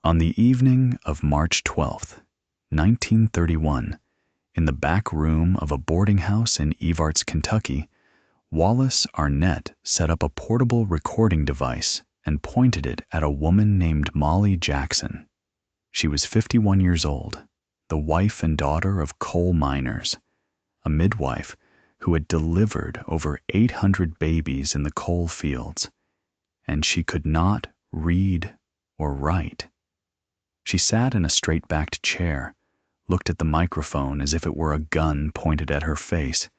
On the evening of March 12th, 1931, in the back room of a boarding house in Evarts, Kentucky, Wallace Arnett set up a portable recording device and pointed it at a woman named Molly Jackson. She was 51 years old, the wife and daughter of coal miners, a midwife who had delivered over 800 babies in the coal fields, and she could not read or write. She sat in a straight-backed chair, looked at the microphone as if it were a gun pointed at her face,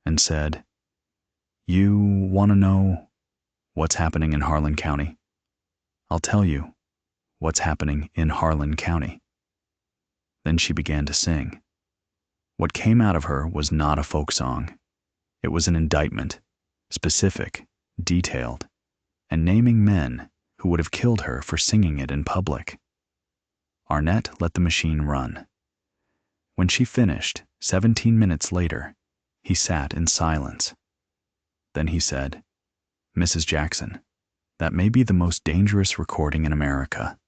and said, "You want to know what's happening in Harlan County? I'll tell you what's happening in Harlan County." Then she began to sing. What came out of her was not a folk song. It was an indictment, specific, detailed, and naming men who would have killed her for singing it in public. Arnett let the machine run. When she finished, 17 minutes later, he sat in silence. Then he said, "Mrs. Jackson, that may be the most dangerous recording in America."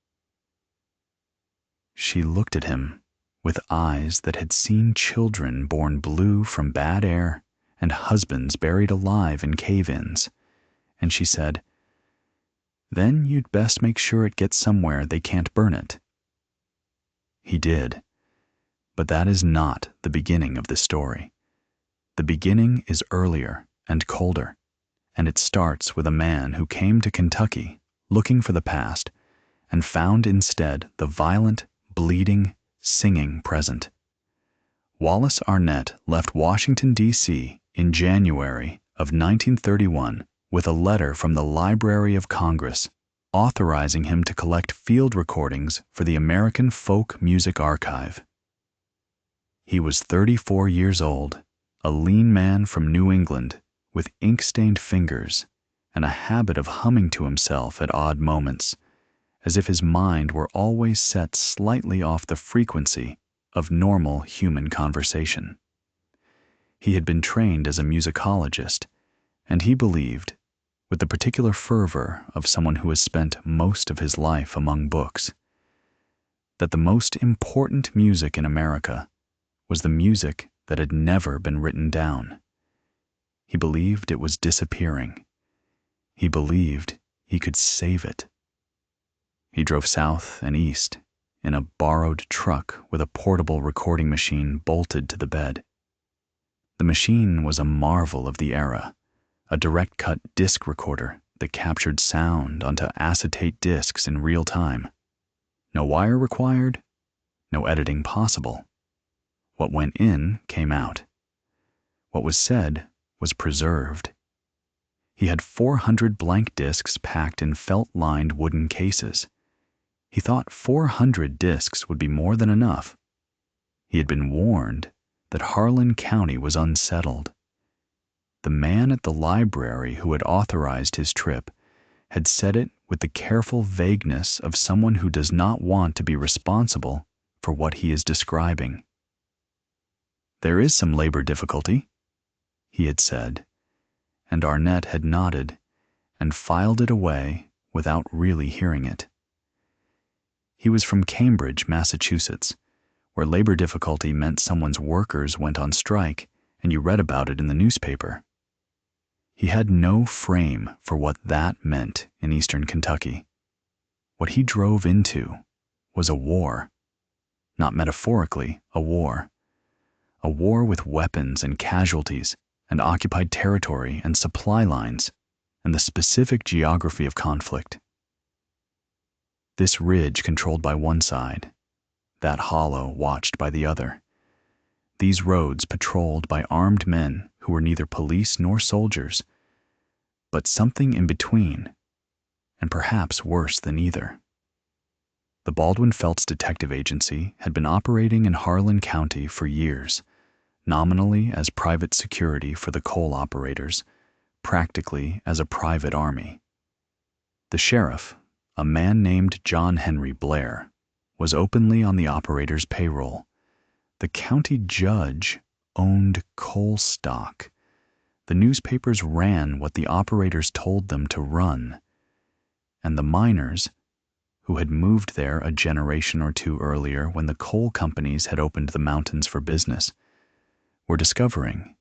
She looked at him with eyes that had seen children born blue from bad air and husbands buried alive in cave-ins, and she said, "Then you'd best make sure it gets somewhere they can't burn it." He did. But that is not the beginning of the story. The beginning is earlier and colder, and it starts with a man who came to Kentucky looking for the past and found instead the violent, bleeding, singing present. Wallace Arnett left Washington, D.C. in January of 1931 with a letter from the Library of Congress authorizing him to collect field recordings for the American Folk Music Archive. He was 34 years old, a lean man from New England with ink-stained fingers and a habit of humming to himself at odd moments, as if his mind were always set slightly off the frequency of normal human conversation. He had been trained as a musicologist, and he believed, with the particular fervor of someone who has spent most of his life among books, that the most important music in America was the music that had never been written down. He believed it was disappearing. He believed he could save it. He drove south and east in a borrowed truck with a portable recording machine bolted to the bed. The machine was a marvel of the era, a direct-cut disc recorder that captured sound onto acetate discs in real time. No wire required, no editing possible. What went in came out. What was said was preserved. He had 400 blank discs packed in felt-lined wooden cases. He thought 400 discs would be more than enough. He had been warned that Harlan County was unsettled. The man at the library who had authorized his trip had said it with the careful vagueness of someone who does not want to be responsible for what he is describing. "There is some labor difficulty," he had said, and Arnett had nodded and filed it away without really hearing it. He was from Cambridge, Massachusetts, where labor difficulty meant someone's workers went on strike and you read about it in the newspaper. He had no frame for what that meant in eastern Kentucky. What he drove into was a war. Not metaphorically, a war. A war with weapons and casualties and occupied territory and supply lines and the specific geography of conflict. This ridge controlled by one side, that hollow watched by the other. These roads patrolled by armed men who were neither police nor soldiers, but something in between, and perhaps worse than either. The Baldwin Felts Detective Agency had been operating in Harlan County for years, nominally as private security for the coal operators, practically as a private army. The sheriff, a man named John Henry Blair, was openly on the operators' payroll. The county judge owned coal stock. The newspapers ran what the operators told them to run, and the miners who had moved there a generation or two earlier when the coal companies had opened the mountains for business, were discovering,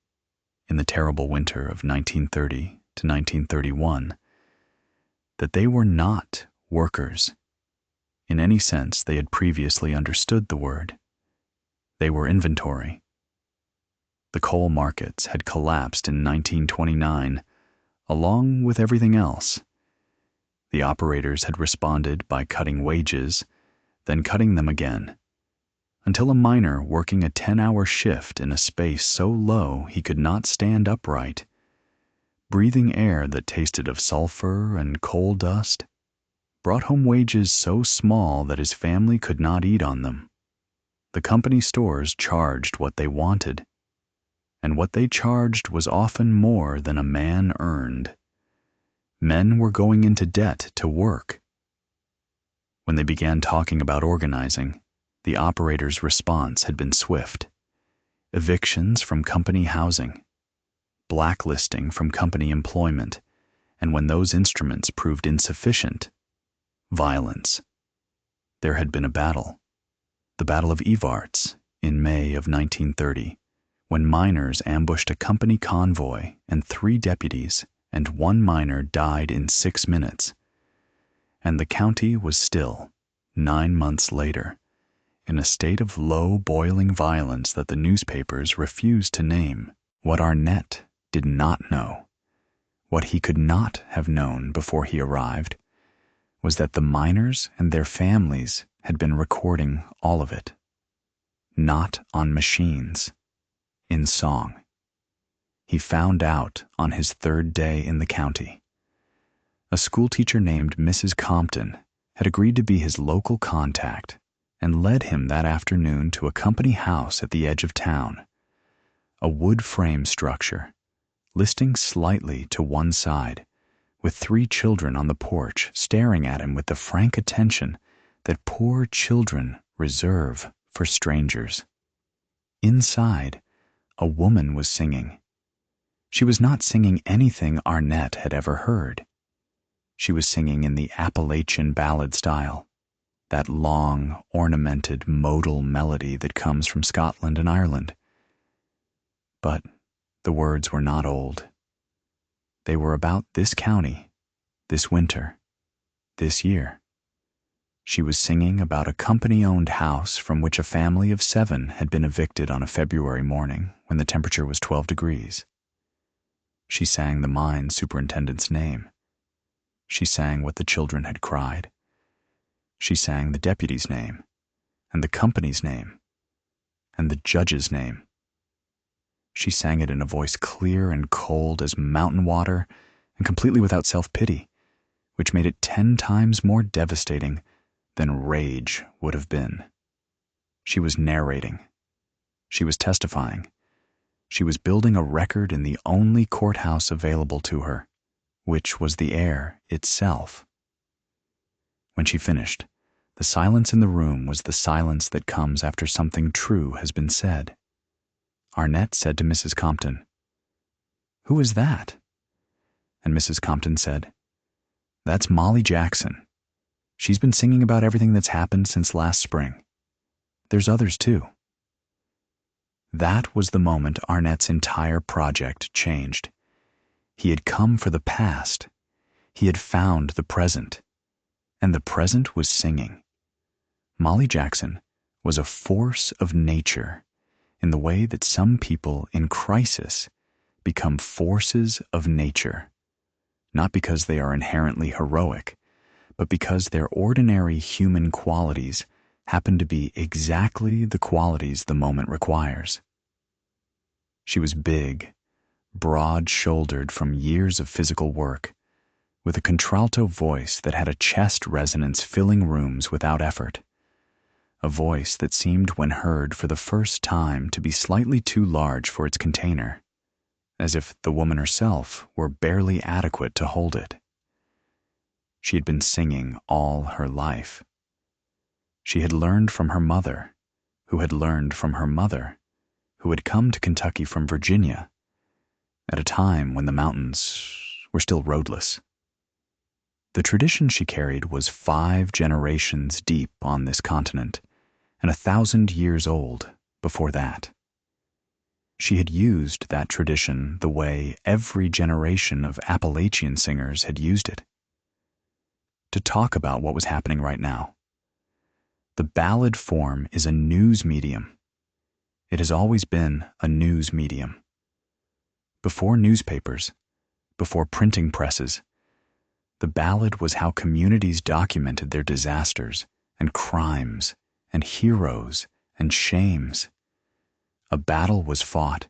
in the terrible winter of 1930 to 1931, that they were not workers in any sense they had previously understood the word. They were inventory. The coal markets had collapsed in 1929, along with everything else. The operators had responded by cutting wages, then cutting them again, until a miner working a 10-hour shift in a space so low he could not stand upright, breathing air that tasted of sulfur and coal dust, brought home wages so small that his family could not eat on them. The company stores charged what they wanted, and what they charged was often more than a man earned. Men were going into debt to work. When they began talking about organizing, the operators' response had been swift. Evictions from company housing, blacklisting from company employment, and when those instruments proved insufficient, violence. There had been a battle, the Battle of Evarts, in May of 1930, when miners ambushed a company convoy and 3 deputies and 1 miner died in 6 minutes. And the county was still, 9 months later, in a state of low boiling violence that the newspapers refused to name. What Arnett did not know, what he could not have known before he arrived, was that the miners and their families had been recording all of it. Not on machines, in song. He found out on his 3rd day in the county. A schoolteacher named Mrs. Compton had agreed to be his local contact and led him that afternoon to a company house at the edge of town, a wood frame structure, listing slightly to one side, with 3 children on the porch staring at him with the frank attention that poor children reserve for strangers. Inside, a woman was singing. She was not singing anything Arnett had ever heard. She was singing in the Appalachian ballad style, that long, ornamented, modal melody that comes from Scotland and Ireland. But the words were not old. They were about this county, this winter, this year. She was singing about a company-owned house from which a family of 7 had been evicted on a February morning when the temperature was 12 degrees. She sang the mine superintendent's name. She sang what the children had cried. She sang the deputy's name, and the company's name, and the judge's name. She sang it in a voice clear and cold as mountain water and completely without self-pity, which made it 10 times more devastating than rage would have been. She was narrating. She was testifying. She was building a record in the only courthouse available to her, which was the air itself. When she finished, the silence in the room was the silence that comes after something true has been said. Arnett said to Mrs. Compton, "Who is that?" And Mrs. Compton said, "That's Molly Jackson. She's been singing about everything that's happened since last spring. There's others too." That was the moment Arnett's entire project changed. He had come for the past. He had found the present. And the present was singing. Molly Jackson was a force of nature in the way that some people in crisis become forces of nature, not because they are inherently heroic, but because their ordinary human qualities happen to be exactly the qualities the moment requires. She was big, broad-shouldered from years of physical work, with a contralto voice that had a chest resonance filling rooms without effort, a voice that seemed when heard for the first time to be slightly too large for its container, as if the woman herself were barely adequate to hold it. She had been singing all her life. She had learned from her mother, who had learned from her mother, who had come to Kentucky from Virginia, at a time when the mountains were still roadless. The tradition she carried was 5 generations deep on this continent, and 1,000 years old before that. She had used that tradition the way every generation of Appalachian singers had used it, to talk about what was happening right now. The ballad form is a news medium. It has always been a news medium. Before newspapers, before printing presses, the ballad was how communities documented their disasters and crimes and heroes and shames. A battle was fought,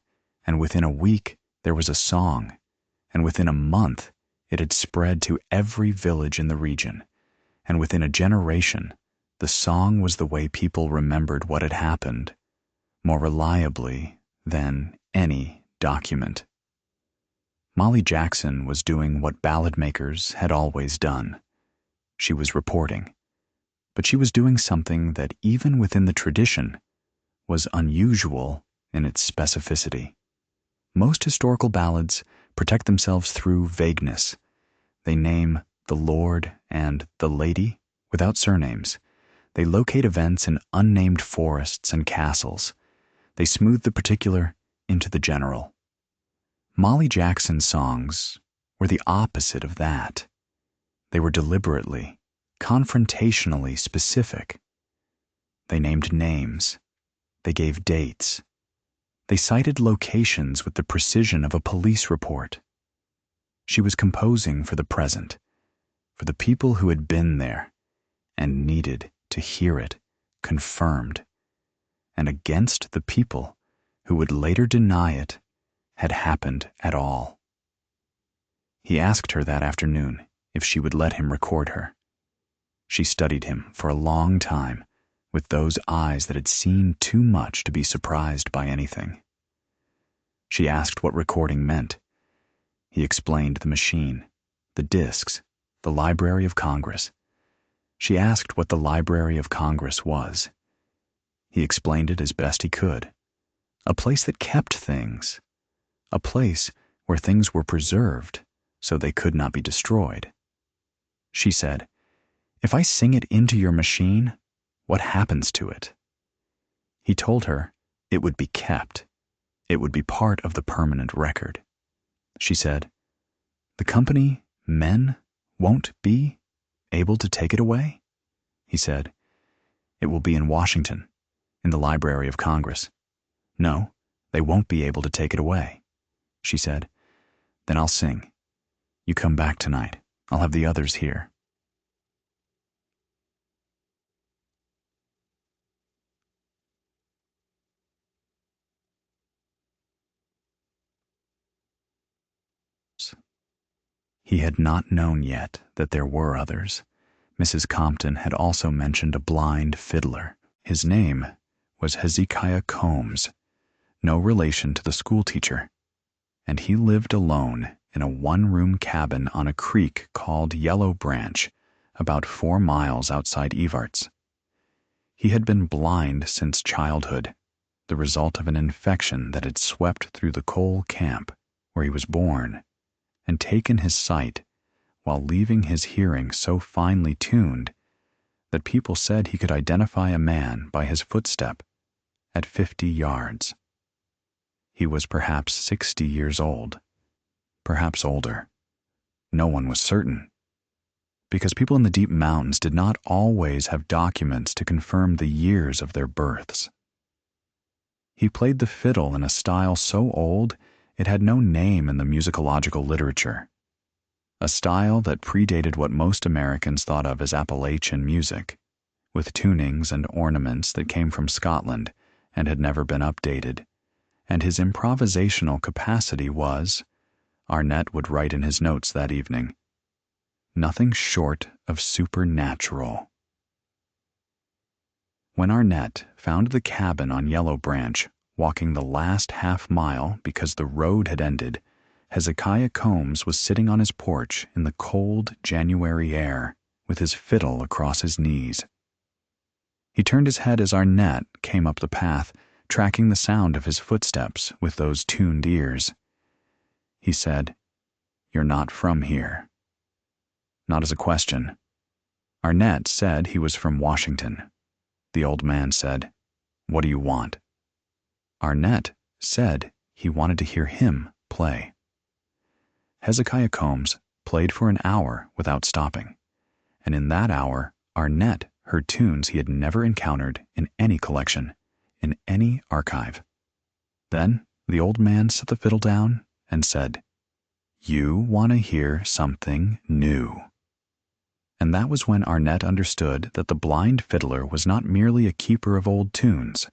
and within a week there was a song, and within a month it had spread to every village in the region, and within a generation the song was the way people remembered what had happened, more reliably than any document. Molly Jackson was doing what ballad makers had always done. She was reporting, but she was doing something that even within the tradition was unusual in its specificity. Most historical ballads protect themselves through vagueness. They name the Lord and the Lady without surnames. They locate events in unnamed forests and castles. They smooth the particular into the general. Molly Jackson's songs were the opposite of that. They were deliberately, confrontationally specific. They named names. They gave dates. They cited locations with the precision of a police report. She was composing for the present, for the people who had been there and needed to hear it confirmed, and against the people who would later deny it had happened at all. He asked her that afternoon if she would let him record her. She studied him for a long time with those eyes that had seen too much to be surprised by anything. She asked what recording meant. He explained the machine, the discs, the Library of Congress. She asked what the Library of Congress was. He explained it as best he could. A place that kept things. A place where things were preserved so they could not be destroyed. She said, "If I sing it into your machine, what happens to it?" He told her it would be kept. It would be part of the permanent record. She said, "The company, men, won't be able to take it away?" He said, "It will be in Washington, in the Library of Congress. No, they won't be able to take it away." She said, "Then I'll sing. You come back tonight. I'll have the others here." He had not known yet that there were others. Mrs. Compton had also mentioned a blind fiddler. His name was Hezekiah Combs, no relation to the schoolteacher, and he lived alone in a one-room cabin on a creek called Yellow Branch, about 4 miles outside Evarts. He had been blind since childhood, the result of an infection that had swept through the coal camp where he was born and taken his sight while leaving his hearing so finely tuned that people said he could identify a man by his footstep at 50 yards. He was perhaps 60 years old, perhaps older. No one was certain, because people in the deep mountains did not always have documents to confirm the years of their births. He played the fiddle in a style so old it had no name in the musicological literature, a style that predated what most Americans thought of as Appalachian music, with tunings and ornaments that came from Scotland and had never been updated, and his improvisational capacity was, Arnett would write in his notes that evening, nothing short of supernatural. When Arnett found the cabin on Yellow Branch walking the last half-mile because the road had ended, Hezekiah Combs was sitting on his porch in the cold January air with his fiddle across his knees. He turned his head as Arnett came up the path, tracking the sound of his footsteps with those tuned ears. He said, "You're not from here." not as a question. Arnett said he was from Washington. The old man said, "What do you want?" Arnett said he wanted to hear him play. Hezekiah Combs played for an hour without stopping, and in that hour Arnett heard tunes he had never encountered in any collection, in any archive. Then the old man set the fiddle down and said, "You want to hear something new." And that was when Arnett understood that the blind fiddler was not merely a keeper of old tunes.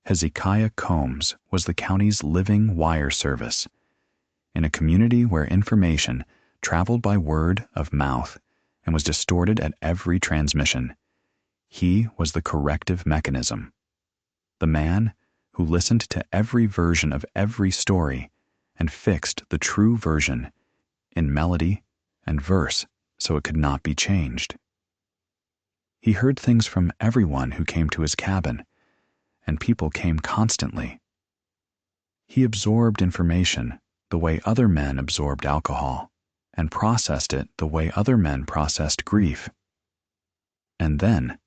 Hezekiah Combs was the county's living wire service. In a community where information traveled by word of mouth and was distorted at every transmission, he was the corrective mechanism. The man who listened to every version of every story and fixed the true version in melody and verse so it could not be changed. He heard things from everyone who came to his cabin, and people came constantly. He absorbed information the way other men absorbed alcohol, and processed it the way other men processed grief. And then,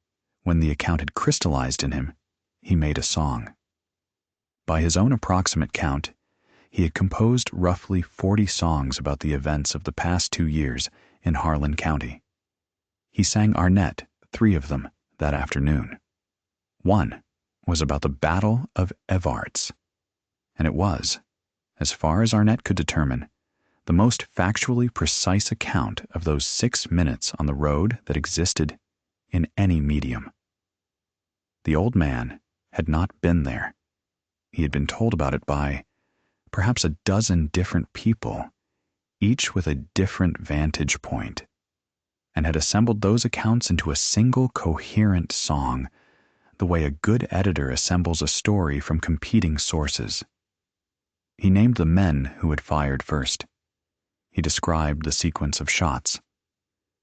when the account had crystallized in him, he made a song. By his own approximate count, he had composed roughly 40 songs about the events of the past 2 years in Harlan County. He sang Arnett 3 of them that afternoon. One was about the Battle of Evarts, and it was, as far as Arnett could determine, the most factually precise account of those 6 minutes on the road that existed in any medium. The old man had not been there. He had been told about it by perhaps a dozen different people, each with a different vantage point, and had assembled those accounts into a single coherent song, the way a good editor assembles a story from competing sources. He named the men who had fired first. He described the sequence of shots.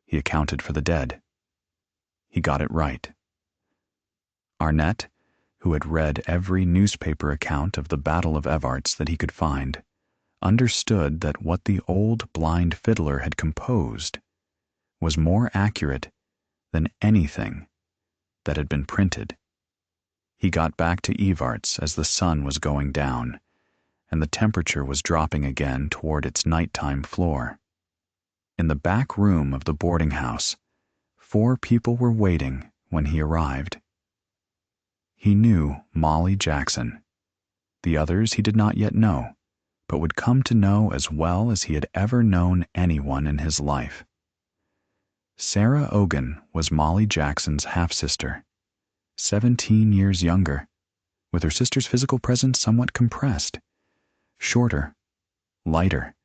He accounted for the dead. He got it right. Arnett, who had read every newspaper account of the Battle of Evarts that he could find, understood that what the old blind fiddler had composed was more accurate than anything that had been printed. He got back to Evarts as the sun was going down, and the temperature was dropping again toward its nighttime floor. In the back room of the boarding house, 4 people were waiting when he arrived. He knew Molly Jackson. The others he did not yet know, but would come to know as well as he had ever known anyone in his life. Sarah Ogan was Molly Jackson's half-sister, 17 years younger, with her sister's physical presence somewhat compressed, shorter, lighter,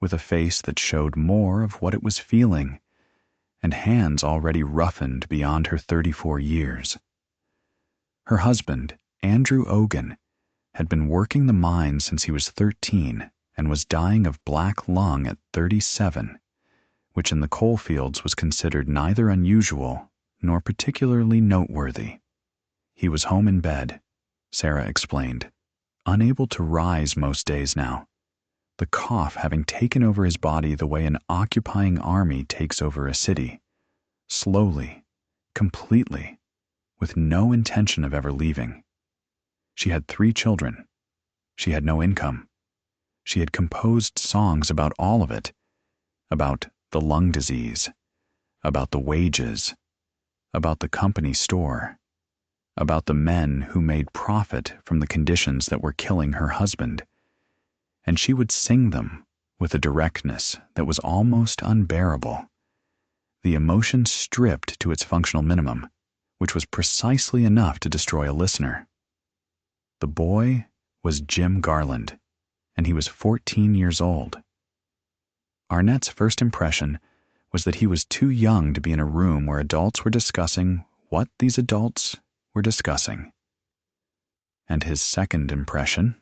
with a face that showed more of what it was feeling, and hands already roughened beyond her 34 years. Her husband, Andrew Ogan, had been working the mine since he was 13 and was dying of black lung at 37, which in the coal fields was considered neither unusual nor particularly noteworthy. He was home in bed, Sarah explained, unable to rise most days now, the cough having taken over his body the way an occupying army takes over a city, slowly, completely, with no intention of ever leaving. She had 3 children. She had no income. She had composed songs about all of it, about the lung disease, about the wages, about the company store, about the men who made profit from the conditions that were killing her husband, and she would sing them with a directness that was almost unbearable, the emotion stripped to its functional minimum, which was precisely enough to destroy a listener. The boy was Jim Garland, and he was 14 years old. Arnett's first impression was that he was too young to be in a room where adults were discussing what these adults were discussing. And his second impression,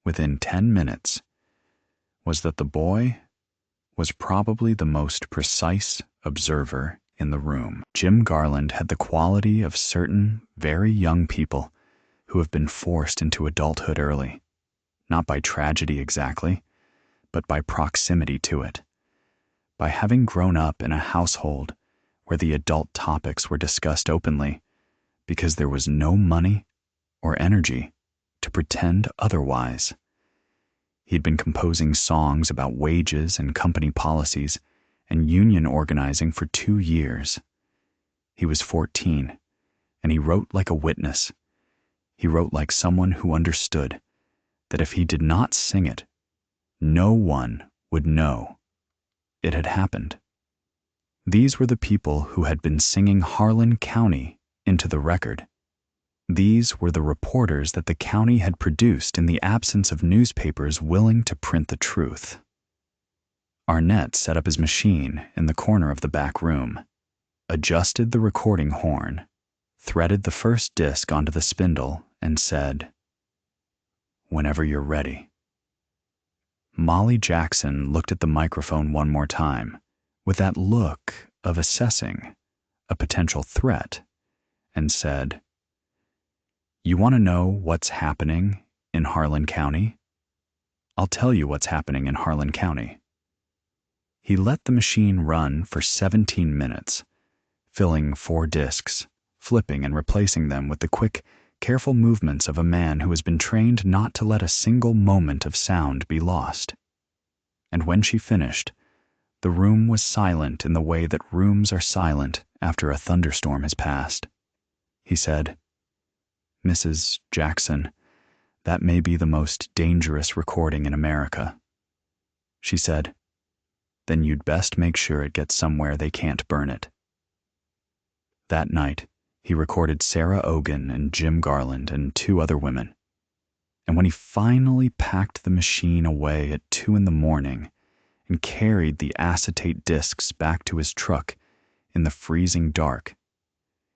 within 10 minutes, was that the boy was probably the most precise observer in the room. Jim Garland had the quality of certain very young people who have been forced into adulthood early, not by tragedy exactly, but by proximity to it, by having grown up in a household where the adult topics were discussed openly because there was no money or energy to pretend otherwise. He'd been composing songs about wages and company policies and union organizing for 2 years. He was 14, and he wrote like a witness. He wrote like someone who understood that if he did not sing it, no one would know it had happened. These were the people who had been singing Harlan County into the record. These were the reporters that the county had produced in the absence of newspapers willing to print the truth. Arnett set up his machine in the corner of the back room, adjusted the recording horn, threaded the first disc onto the spindle, and said, "Whenever you're ready." Molly Jackson looked at the microphone one more time, with that look of assessing a potential threat, and said, "You want to know what's happening in Harlan County? I'll tell you what's happening in Harlan County." He let the machine run for 17 minutes, filling 4 discs, flipping and replacing them with the quick, careful movements of a man who has been trained not to let a single moment of sound be lost. And when she finished, the room was silent in the way that rooms are silent after a thunderstorm has passed. He said, "Mrs. Jackson, that may be the most dangerous recording in America." She said, "Then you'd best make sure it gets somewhere they can't burn it." That night, he recorded Sarah Ogan and Jim Garland and 2 other women. And when he finally packed the machine away at 2 a.m. and carried the acetate discs back to his truck in the freezing dark,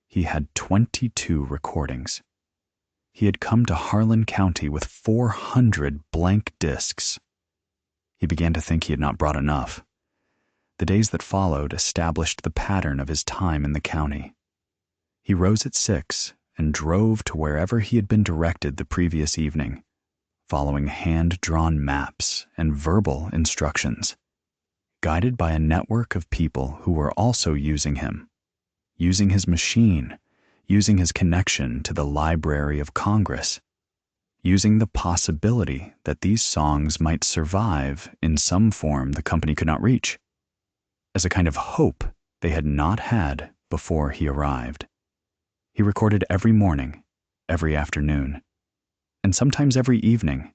he had 22 recordings. He had come to Harlan County with 400 blank discs. He began to think he had not brought enough. The days that followed established the pattern of his time in the county. He rose at 6 and drove to wherever he had been directed the previous evening, following hand-drawn maps and verbal instructions, guided by a network of people who were also using him, using his machine, using his connection to the Library of Congress, using the possibility that these songs might survive in some form the company could not reach, as a kind of hope they had not had before he arrived. He recorded every morning, every afternoon, and sometimes every evening,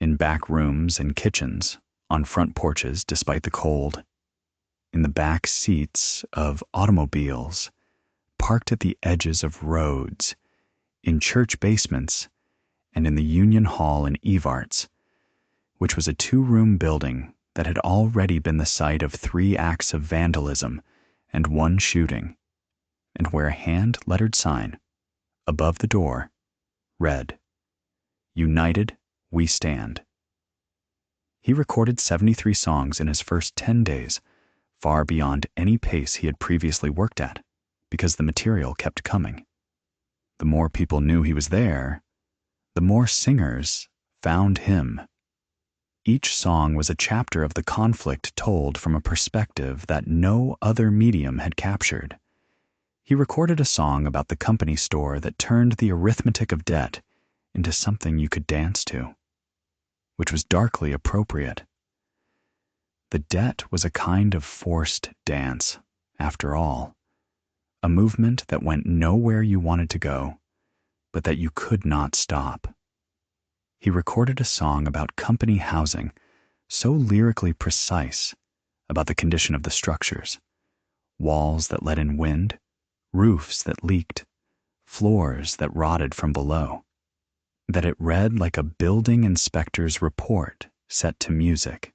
in back rooms and kitchens, on front porches despite the cold, in the back seats of automobiles, parked at the edges of roads, in church basements, and in the Union Hall in Evarts, which was a 2-room building that had already been the site of 3 acts of vandalism and 1 shooting, and where a hand-lettered sign above the door read, "United We Stand." He recorded 73 songs in his first 10 days, far beyond any pace he had previously worked at, because the material kept coming. The more people knew he was there, the more singers found him. Each song was a chapter of the conflict told from a perspective that no other medium had captured. He recorded a song about the company store that turned the arithmetic of debt into something you could dance to, which was darkly appropriate. The debt was a kind of forced dance, after all, a movement that went nowhere you wanted to go, but that you could not stop. He recorded a song about company housing, so lyrically precise about the condition of the structures, walls that let in wind, roofs that leaked, floors that rotted from below, that it read like a building inspector's report set to music.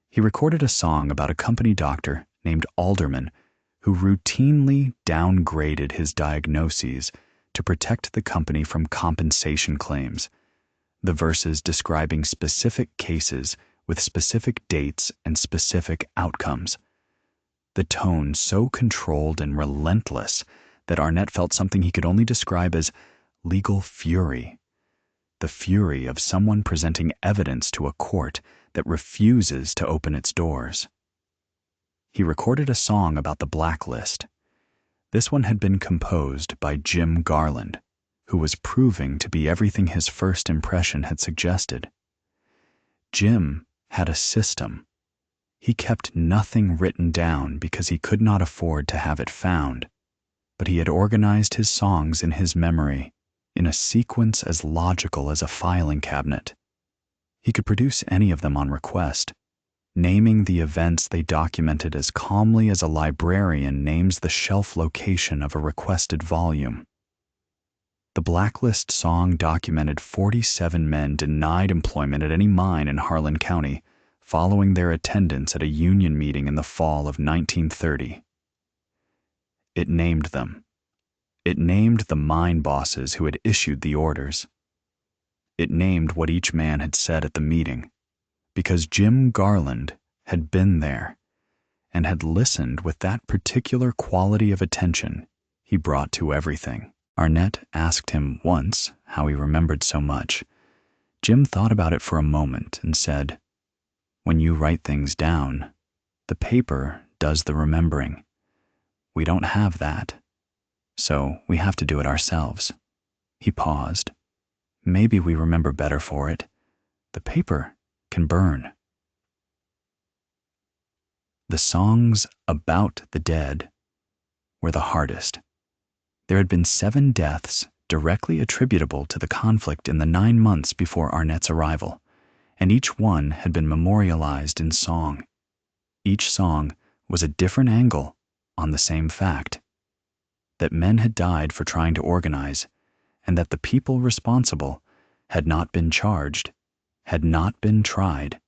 He recorded a song about a company doctor named Alderman who routinely downgraded his diagnoses to protect the company from compensation claims, the verses describing specific cases with specific dates and specific outcomes. The tone so controlled and relentless that Arnett felt something he could only describe as legal fury, the fury of someone presenting evidence to a court that refuses to open its doors. he recorded a song about the blacklist. This one had been composed by Jim Garland, who was proving to be everything his first impression had suggested. Jim had a system. He kept nothing written down because he could not afford to have it found, but he had organized his songs in his memory in a sequence as logical as a filing cabinet. He could produce any of them on request, naming the events they documented as calmly as a librarian names the shelf location of a requested volume. The blacklist song documented 47 men denied employment at any mine in Harlan County following their attendance at a union meeting in the fall of 1930. It named them. It named the mine bosses who had issued the orders. It named what each man had said at the meeting, because Jim Garland had been there and had listened with that particular quality of attention he brought to everything. Arnett asked him once how he remembered so much. Jim thought about it for a moment and said, "When you write things down, the paper does the remembering. We don't have that, so we have to do it ourselves." He paused. "Maybe we remember better for it. The paper can burn." The songs about the dead were the hardest. There had been 7 deaths directly attributable to the conflict in the 9 months before Arnett's arrival, and each one had been memorialized in song. Each song was a different angle on the same fact: that men had died for trying to organize, and that the people responsible had not been charged, had not been tried,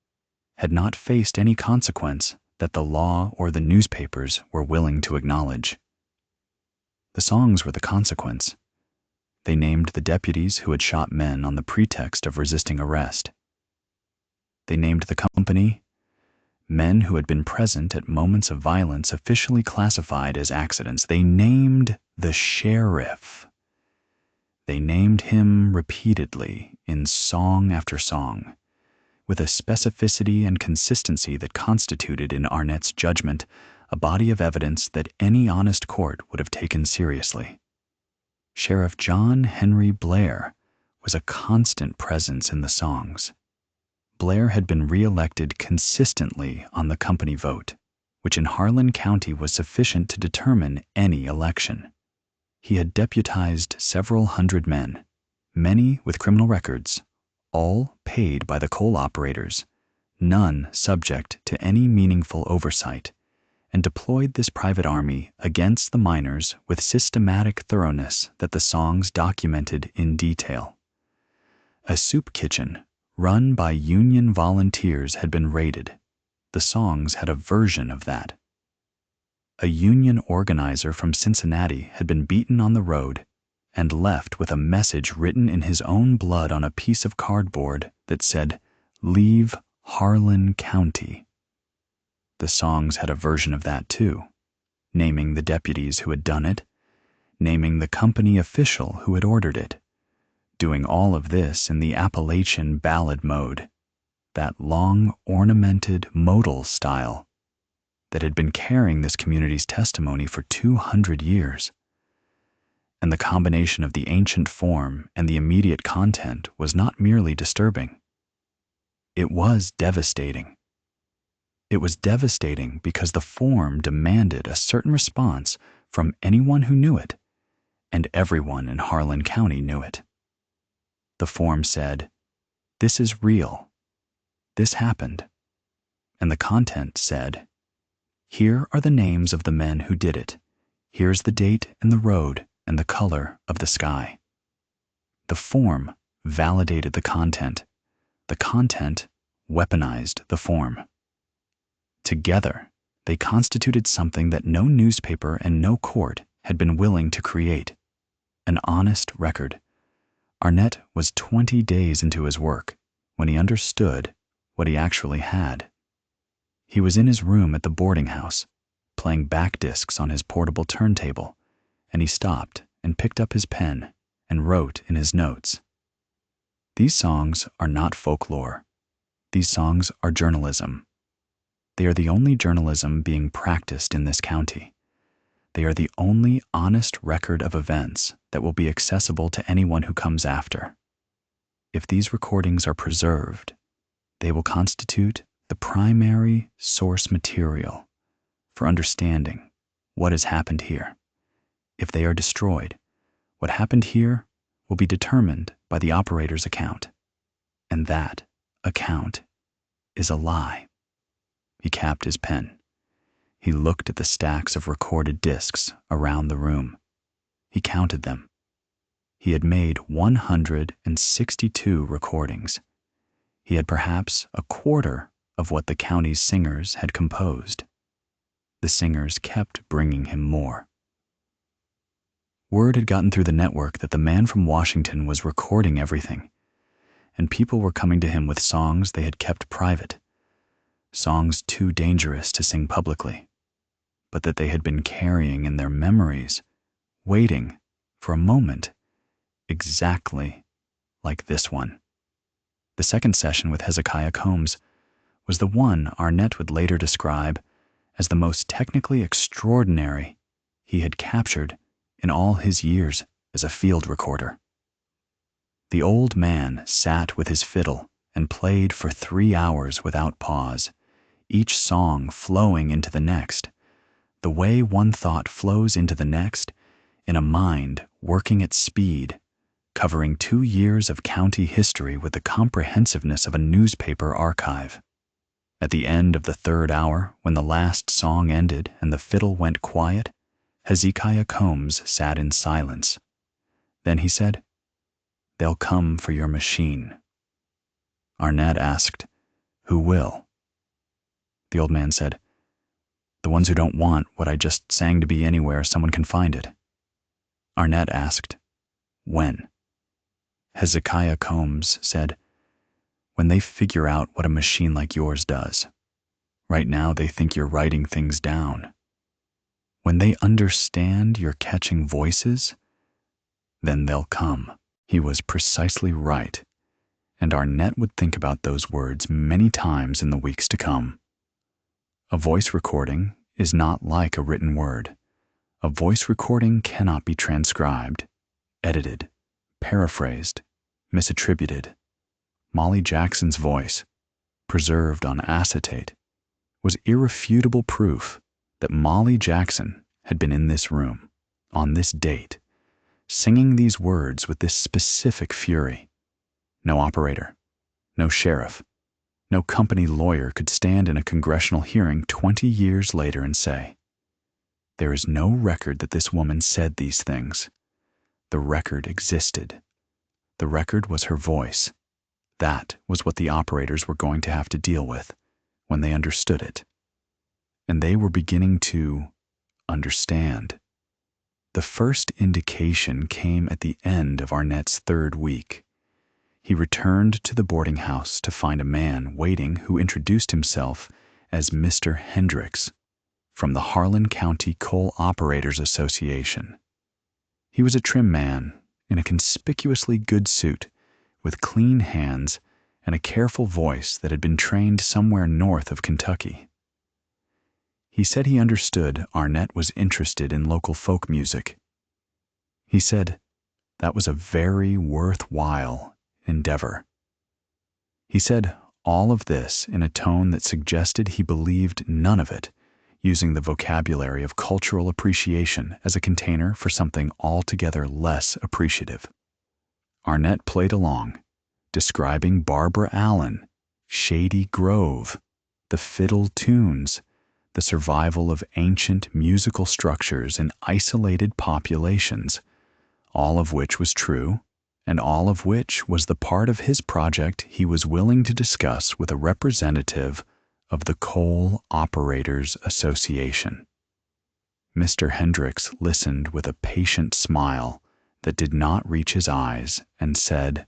had not faced any consequence that the law or the newspapers were willing to acknowledge. The songs were the consequence. They named the deputies who had shot men on the pretext of resisting arrest. They named the company, men who had been present at moments of violence officially classified as accidents. They named the sheriff. They named him repeatedly in song after song, with a specificity and consistency that constituted, in Arnett's judgment, a body of evidence that any honest court would have taken seriously. Sheriff John Henry Blair was a constant presence in the songs. Blair had been re-elected consistently on the company vote, which in Harlan County was sufficient to determine any election. He had deputized several hundred men, many with criminal records, all paid by the coal operators, none subject to any meaningful oversight, and deployed this private army against the miners with systematic thoroughness that the songs documented in detail. A soup kitchen run by union volunteers had been raided. The songs had a version of that. A union organizer from Cincinnati had been beaten on the road and left with a message written in his own blood on a piece of cardboard that said, "Leave Harlan County." The songs had a version of that too, naming the deputies who had done it, naming the company official who had ordered it, doing all of this in the Appalachian ballad mode, that long, ornamented, modal style that had been carrying this community's testimony for 200 years. And the combination of the ancient form and the immediate content was not merely disturbing. It was devastating. It was devastating because the form demanded a certain response from anyone who knew it, and everyone in Harlan County knew it. The form said, "This is real. This happened." And the content said, "Here are the names of the men who did it. Here's the date and the road and the color of the sky." The form validated the content. The content weaponized the form. Together, they constituted something that no newspaper and no court had been willing to create: an honest record. Arnett was 20 days into his work when he understood what he actually had. He was in his room at the boarding house, playing back discs on his portable turntable, and he stopped and picked up his pen and wrote in his notes, "These songs are not folklore. These songs are journalism. They are the only journalism being practiced in this county. They are the only honest record of events that will be accessible to anyone who comes after. If these recordings are preserved, they will constitute the primary source material for understanding what has happened here. If they are destroyed, what happened here will be determined by the operator's account, and that account is a lie. He capped his pen. He looked at the stacks of recorded discs around the room. He counted them. He had made 162 recordings. He had perhaps a quarter of what the county's singers had composed. The singers kept bringing him more. Word had gotten through the network that the man from Washington was recording everything, and people were coming to him with songs they had kept private, songs too dangerous to sing publicly, but that they had been carrying in their memories, waiting for a moment exactly like this one. The second session with Hezekiah Combs was the one Arnett would later describe as the most technically extraordinary he had captured in all his years as a field recorder. The old man sat with his fiddle and played for 3 hours without pause, each song flowing into the next, the way one thought flows into the next in a mind working at speed, covering 2 years of county history with the comprehensiveness of a newspaper archive. At the end of the 3rd hour, when the last song ended and the fiddle went quiet, Hezekiah Combs sat in silence. Then he said, "They'll come for your machine." Arnett asked, "Who will?" The old man said, "The ones who don't want what I just sang to be anywhere someone can find it." Arnett asked, "When?" Hezekiah Combs said, "When they figure out what a machine like yours does. Right now they think you're writing things down. When they understand you're catching voices, then they'll come." He was precisely right, and Arnett would think about those words many times in the weeks to come. A voice recording is not like a written word. A voice recording cannot be transcribed, edited, paraphrased, misattributed. Molly Jackson's voice, preserved on acetate, was irrefutable proof that Molly Jackson had been in this room, on this date, singing these words with this specific fury. No operator, no sheriff, no company lawyer could stand in a congressional hearing 20 years later and say, "There is no record that this woman said these things." The record existed. The record was her voice. That was what the operators were going to have to deal with when they understood it. And they were beginning to understand. The first indication came at the end of Arnett's 3rd week. He returned to the boarding house to find a man waiting who introduced himself as Mr. Hendricks from the Harlan County Coal Operators Association. He was a trim man in a conspicuously good suit, with clean hands and a careful voice that had been trained somewhere north of Kentucky. He said he understood Arnett was interested in local folk music. He said that was a very worthwhile endeavor. He said all of this in a tone that suggested he believed none of it, using the vocabulary of cultural appreciation as a container for something altogether less appreciative. Arnett played along, describing Barbara Allen, Shady Grove, the fiddle tunes, the survival of ancient musical structures in isolated populations, all of which was true, and all of which was the part of his project he was willing to discuss with a representative of the Coal Operators Association. Mr. Hendricks listened with a patient smile that did not reach his eyes and said,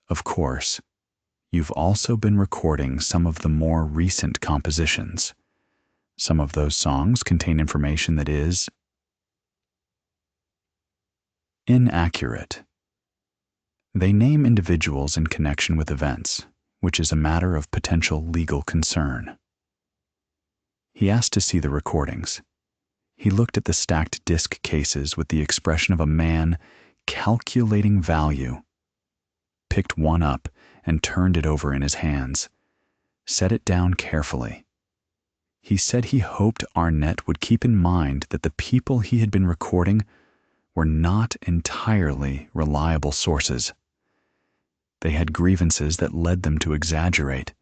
"Of course, you've also been recording some of the more recent compositions. Some of those songs contain information that is inaccurate. They name individuals in connection with events, which is a matter of potential legal concern. He asked to see the recordings. He looked at the stacked disc cases with the expression of a man calculating value, picked one up and turned it over in his hands, set it down carefully. He said he hoped Arnett would keep in mind that the people he had been recording were not entirely reliable sources. They had grievances that led them to exaggerate,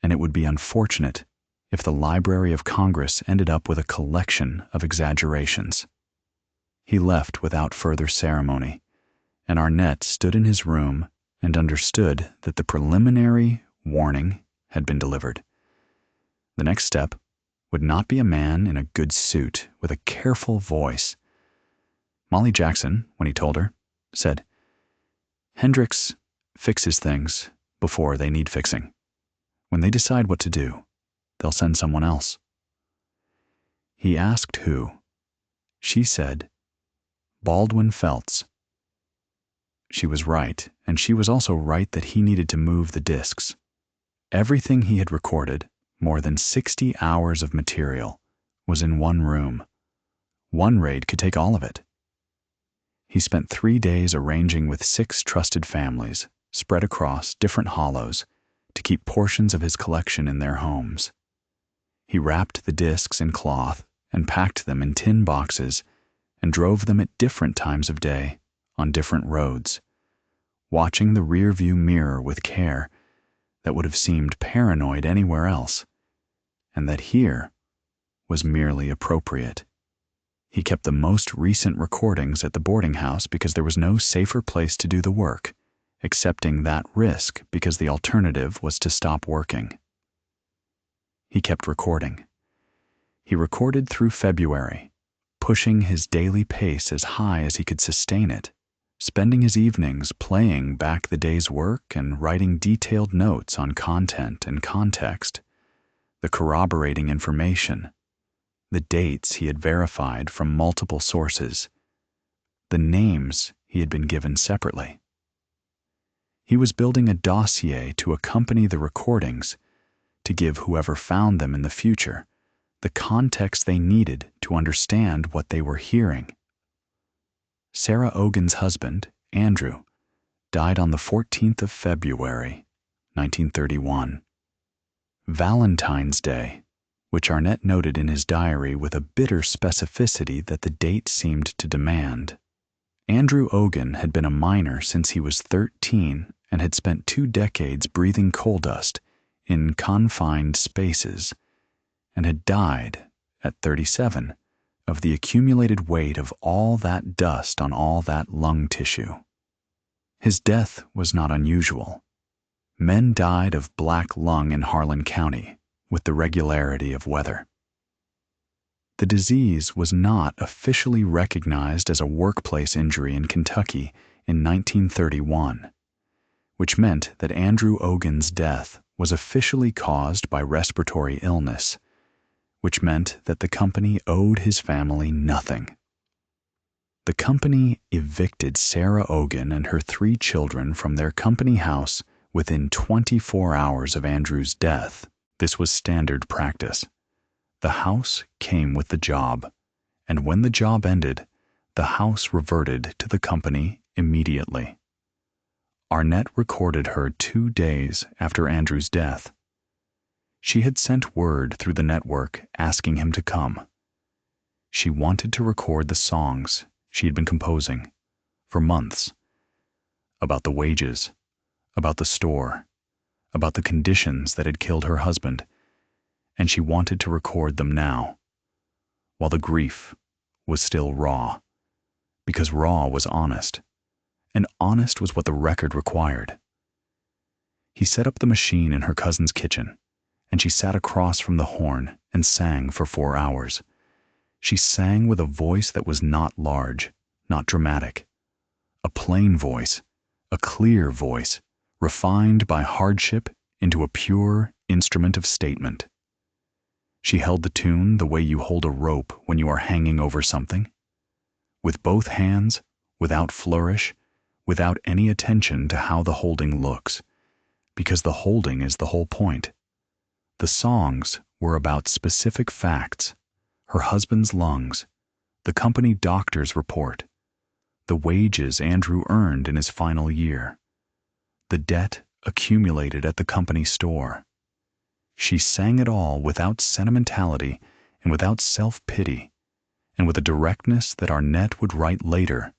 and it would be unfortunate if the Library of Congress ended up with a collection of exaggerations. He left without further ceremony, and Arnett stood in his room and understood that the preliminary warning had been delivered. The next step would not be a man in a good suit with a careful voice. Molly Jackson, when he told her, said, "Hendricks fixes things before they need fixing. When they decide what to do, they'll send someone else." He asked who. She said, "Baldwin Felts." She was right, and she was also right that he needed to move the discs. Everything he had recorded, more than 60 hours of material, was in one room. One raid could take all of it. He spent 3 days arranging with 6 trusted families, spread across different hollows, to keep portions of his collection in their homes. He wrapped the discs in cloth and packed them in tin boxes and drove them at different times of day on different roads, watching the rear-view mirror with care that would have seemed paranoid anywhere else, and that here was merely appropriate. He kept the most recent recordings at the boarding house because there was no safer place to do the work, accepting that risk because the alternative was to stop working. He kept recording. He recorded through February, pushing his daily pace as high as he could sustain it, spending his evenings playing back the day's work and writing detailed notes on content and context, the corroborating information, the dates he had verified from multiple sources, the names he had been given separately. He was building a dossier to accompany the recordings, to give whoever found them in the future the context they needed to understand what they were hearing. Sarah Ogan's husband, Andrew, died on the 14th of February, 1931. Valentine's Day, which Arnett noted in his diary with a bitter specificity that the date seemed to demand. Andrew Ogan had been a miner since he was 13 and had spent 2 decades breathing coal dust in confined spaces, and had died at 37 of the accumulated weight of all that dust on all that lung tissue. His death was not unusual. Men died of black lung in Harlan County with the regularity of weather. The disease was not officially recognized as a workplace injury in Kentucky in 1931, which meant that Andrew Ogan's death was officially caused by respiratory illness, which meant that the company owed his family nothing. The company evicted Sarah Ogan and her 3 children from their company house within 24 hours of Andrew's death. This was standard practice. The house came with the job, and when the job ended, the house reverted to the company immediately. Arnett recorded her 2 days after Andrew's death. She had sent word through the network asking him to come. She wanted to record the songs she had been composing for months, about the wages, about the store, about the conditions that had killed her husband, and she wanted to record them now, while the grief was still raw, because raw was honest, and honest was what the record required. He set up the machine in her cousin's kitchen, and she sat across from the horn and sang for 4 hours. She sang with a voice that was not large, not dramatic, a plain voice, a clear voice, refined by hardship into a pure instrument of statement. She held the tune the way you hold a rope when you are hanging over something, with both hands, without flourish, without any attention to how the holding looks, because the holding is the whole point. The songs were about specific facts: her husband's lungs, the company doctor's report, the wages Andrew earned in his final year, the debt accumulated at the company store. She sang it all without sentimentality and without self-pity, and with a directness that Arnett would write later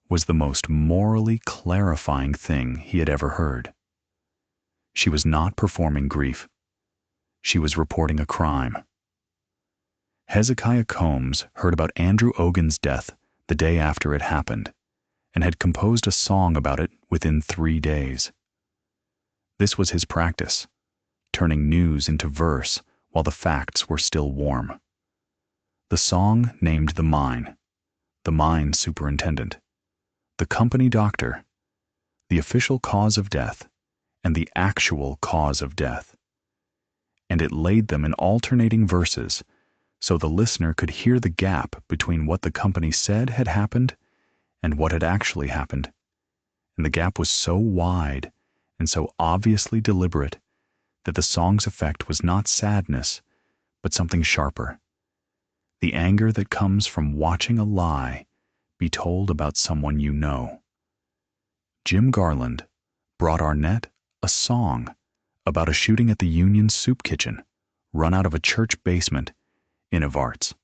was the most morally clarifying thing he had ever heard. She was not performing grief. She was reporting a crime. Hezekiah Combs heard about Andrew Ogen's death the day after it happened and had composed a song about it within 3 days. This was his practice, turning news into verse while the facts were still warm. The song named the mine superintendent, the company doctor, the official cause of death, and the actual cause of death. And it laid them in alternating verses so the listener could hear the gap between what the company said had happened and what had actually happened. And the gap was so wide and so obviously deliberate that the song's effect was not sadness, but something sharper. The anger that comes from watching a lie be told about someone you know. Jim Garland brought Arnett a song about a shooting at the Union Soup Kitchen, run out of a church basement in Evarts.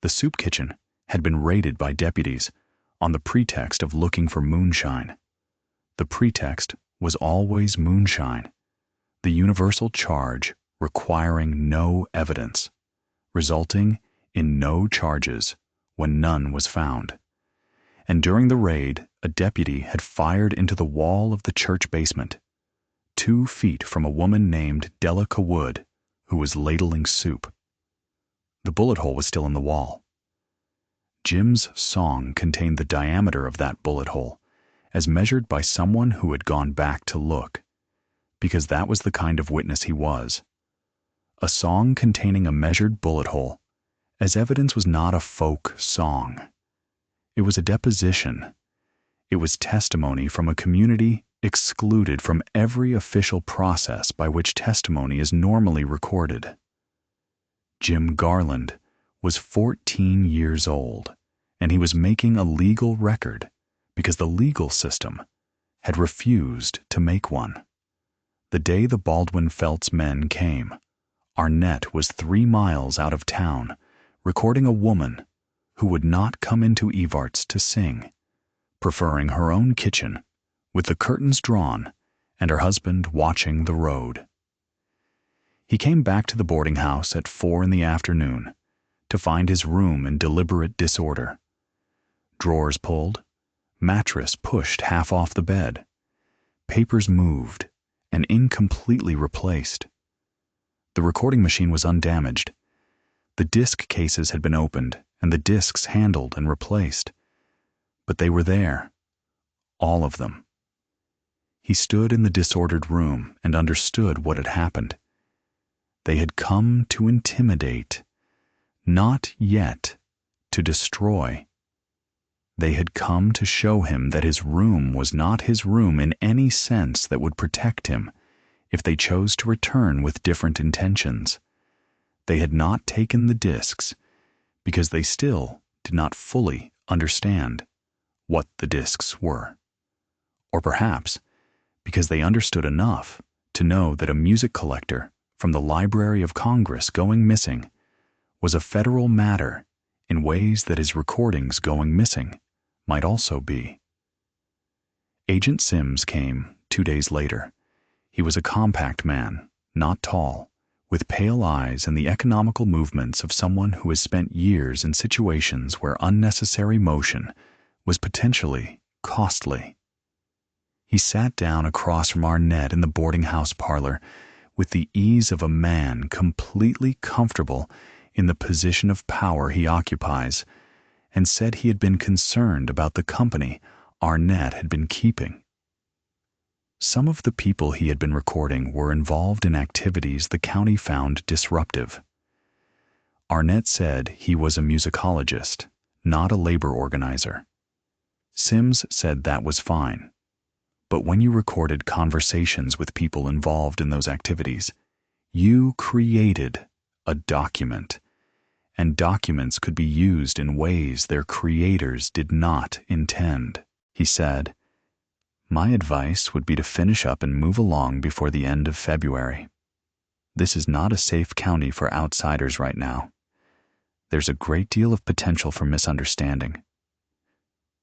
The soup kitchen had been raided by deputies on the pretext of looking for moonshine. The pretext was always moonshine, the universal charge requiring no evidence, resulting in no charges when none was found. And during the raid, a deputy had fired into the wall of the church basement, 2 feet from a woman named Della Cawood, who was ladling soup. The bullet hole was still in the wall. Jim's song contained the diameter of that bullet hole, as measured by someone who had gone back to look, because that was the kind of witness he was. A song containing a measured bullet hole, as evidence, was not a folk song. It was a deposition. It was testimony from a community excluded from every official process by which testimony is normally recorded. Jim Garland was 14 years old, and he was making a legal record because the legal system had refused to make one. The day the Baldwin Felts men came, Arnett was 3 miles out of town, recording a woman who would not come into Evarts to sing, preferring her own kitchen with the curtains drawn and her husband watching the road. He came back to the boarding house at 4 p.m. to find his room in deliberate disorder. Drawers pulled, mattress pushed half off the bed, papers moved and incompletely replaced. The recording machine was undamaged. The disc cases had been opened and the discs handled and replaced. But they were there, all of them. He stood in the disordered room and understood what had happened. They had come to intimidate, not yet to destroy. They had come to show him that his room was not his room in any sense that would protect him if they chose to return with different intentions. They had not taken the discs because they still did not fully understand what the discs were. Or perhaps because they understood enough to know that a music collector from the Library of Congress going missing was a federal matter in ways that his recordings going missing might also be. Agent Sims came 2 days later. He was a compact man, not tall, with pale eyes and the economical movements of someone who has spent years in situations where unnecessary motion was potentially costly. He sat down across from Arnett in the boarding house parlor with the ease of a man completely comfortable in the position of power he occupies, and said he had been concerned about the company Arnett had been keeping. Some of the people he had been recording were involved in activities the county found disruptive. Arnett said he was a musicologist, not a labor organizer. Sims said that was fine. But when you recorded conversations with people involved in those activities, You created a document, and documents could be used in ways their creators did not intend. He said, "My advice would be to finish up and move along before the end of February. This is not a safe county for outsiders right now. There's a great deal of potential for misunderstanding."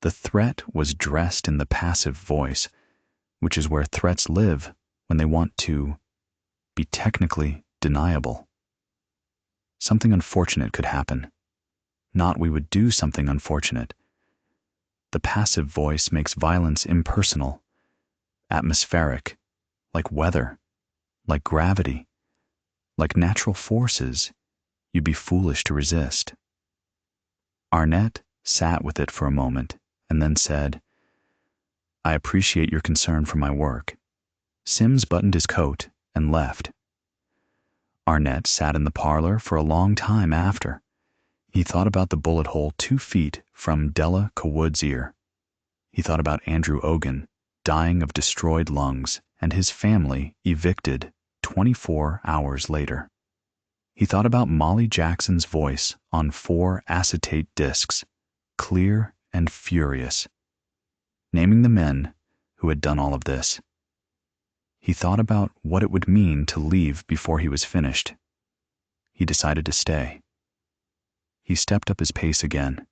The threat was dressed in the passive voice, which is where threats live when they want to be technically deniable. Something unfortunate could happen. Not we would do something unfortunate. The passive voice makes violence impersonal, atmospheric, like weather, like gravity, like natural forces you'd be foolish to resist. Arnett sat with it for a moment and then said, "I appreciate your concern for my work." Sims buttoned his coat and left. Arnett sat in the parlor for a long time after. He thought about the bullet hole 2 feet from Della Cawood's ear. He thought about Andrew Ogan dying of destroyed lungs and his family evicted 24 hours later. He thought about Molly Jackson's voice on 4 acetate discs, clear and furious, naming the men who had done all of this. He thought about what it would mean to leave before he was finished. He decided to stay. He stepped up his pace again,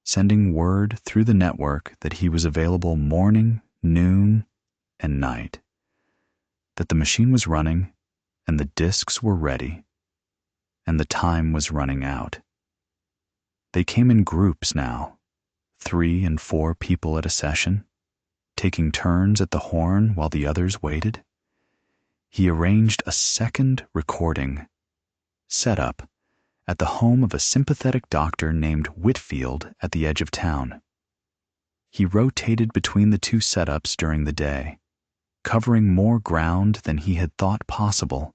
sending word through the network that he was available morning, noon, and night, that the machine was running and the discs were ready, and the time was running out. They came in groups now, 3 and 4 people at a session, taking turns at the horn while the others waited. He arranged a second recording, set up at the home of a sympathetic doctor named Whitfield at the edge of town. He rotated between the 2 setups during the day, covering more ground than he had thought possible,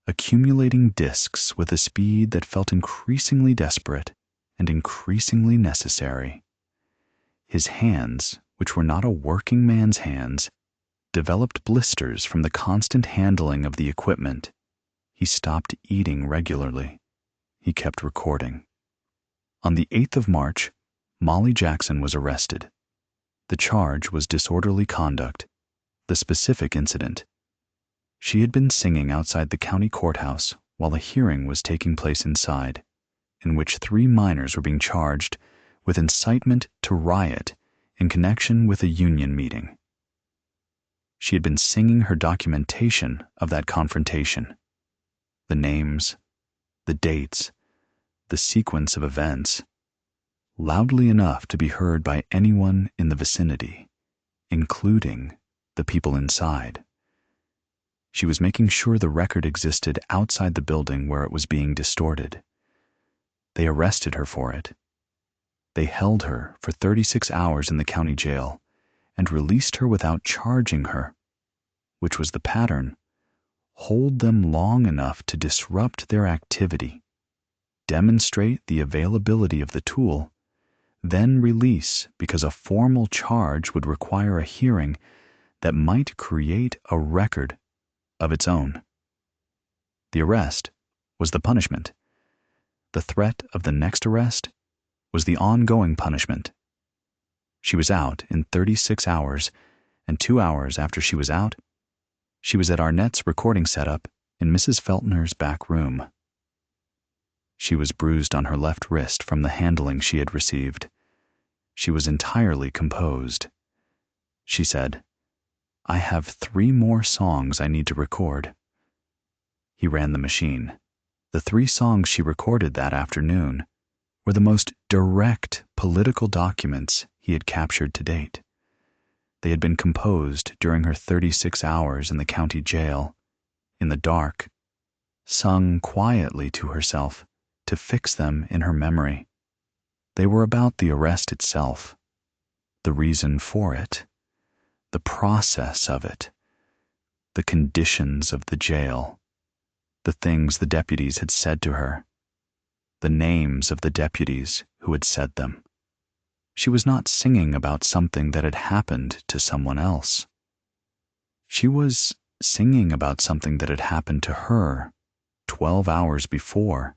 accumulating discs with a speed that felt increasingly desperate and increasingly necessary. His hands, which were not a working man's hands, developed blisters from the constant handling of the equipment. He stopped eating regularly. He kept recording. On the 8th of March, Molly Jackson was arrested. The charge was disorderly conduct. The specific incident: she had been singing outside the county courthouse while a hearing was taking place inside, in which 3 minors were being charged with incitement to riot in connection with a union meeting. She had been singing her documentation of that confrontation, the names, the dates, the sequence of events, loudly enough to be heard by anyone in the vicinity, including the people inside. She was making sure the record existed outside the building where it was being distorted. They arrested her for it. They held her for 36 hours in the county jail and released her without charging her, which was the pattern. Hold them long enough to disrupt their activity, demonstrate the availability of the tool, then release because a formal charge would require a hearing that might create a record of its own. The arrest was the punishment. The threat of the next arrest was the ongoing punishment. She was out in 36 hours, and 2 hours after she was out, she was at Arnett's recording setup in Mrs. Feltner's back room. She was bruised on her left wrist from the handling she had received. She was entirely composed. She said, "I have 3 more songs I need to record." He ran the machine. The 3 songs she recorded that afternoon were the most direct political documents he had captured to date. They had been composed during her 36 hours in the county jail, in the dark, sung quietly to herself to fix them in her memory. They were about the arrest itself, the reason for it, the process of it, the conditions of the jail, the things the deputies had said to her, the names of the deputies who had said them. She was not singing about something that had happened to someone else. She was singing about something that had happened to her 12 hours before,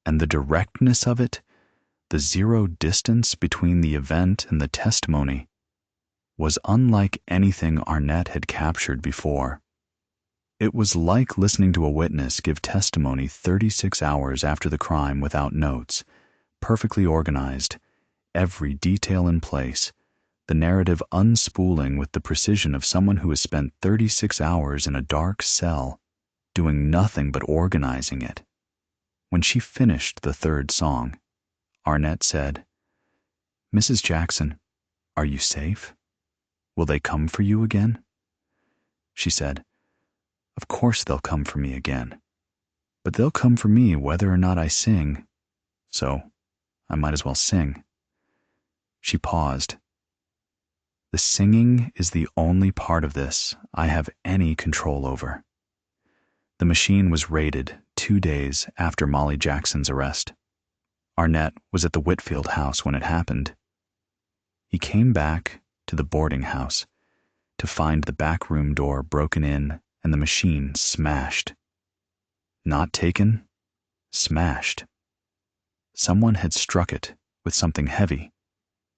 and the directness of it, the zero distance between the event and the testimony, was unlike anything Arnett had captured before. It was like listening to a witness give testimony 36 hours after the crime without notes, perfectly organized, every detail in place, the narrative unspooling with the precision of someone who has spent 36 hours in a dark cell, doing nothing but organizing it. When she finished the third song, Arnett said, "Mrs. Jackson, are you safe? Will they come for you again?" She said, "Of course they'll come for me again. But they'll come for me whether or not I sing, so I might as well sing." She paused. "The singing is the only part of this I have any control over." The machine was raided 2 days after Molly Jackson's arrest. Arnett was at the Whitfield house when it happened. He came back to the boarding house to find the back room door broken in and the machine smashed. Not taken, smashed. Someone had struck it with something heavy,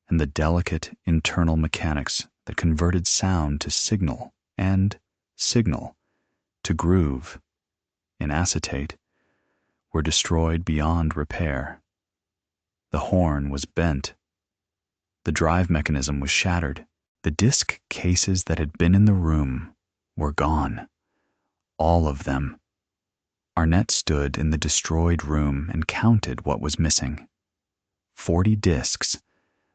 and the delicate internal mechanics that converted sound to signal and signal to groove in acetate were destroyed beyond repair. The horn was bent. The drive mechanism was shattered. The disc cases that had been in the room were gone. All of them. Arnett stood in the destroyed room and counted what was missing. 40 discs,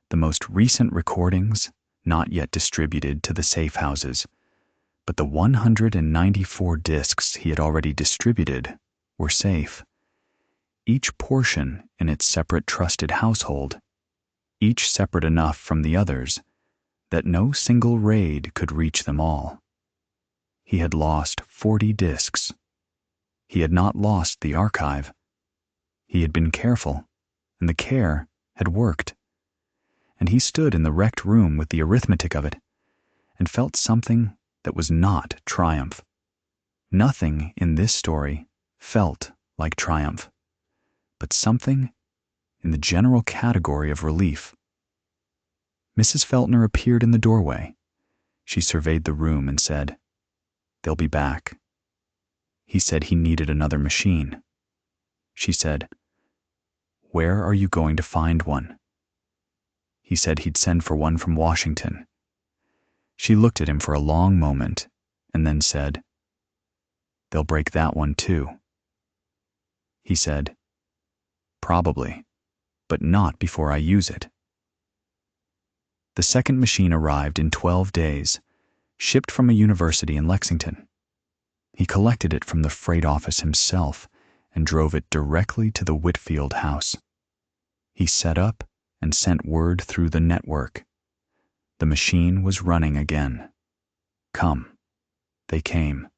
the most recent recordings not yet distributed to the safe houses, but the 194 discs he had already distributed were safe. Each portion in its separate trusted household, each separate enough from the others that no single raid could reach them all. He had lost 40 discs. He had not lost the archive. He had been careful, and the care had worked. And he stood in the wrecked room with the arithmetic of it, and felt something that was not triumph. Nothing in this story felt like triumph, but something in the general category of relief. Mrs. Feltner appeared in the doorway. She surveyed the room and said, "They'll be back." He said he needed another machine. She said, "Where are you going to find one?" He said he'd send for one from Washington. She looked at him for a long moment and then said, "They'll break that one too." He said, "Probably, but not before I use it." The second machine arrived in 12 days, shipped from a university in Lexington. He collected it from the freight office himself and drove it directly to the Whitfield house. He set up and sent word through the network. The machine was running again. Come. They came.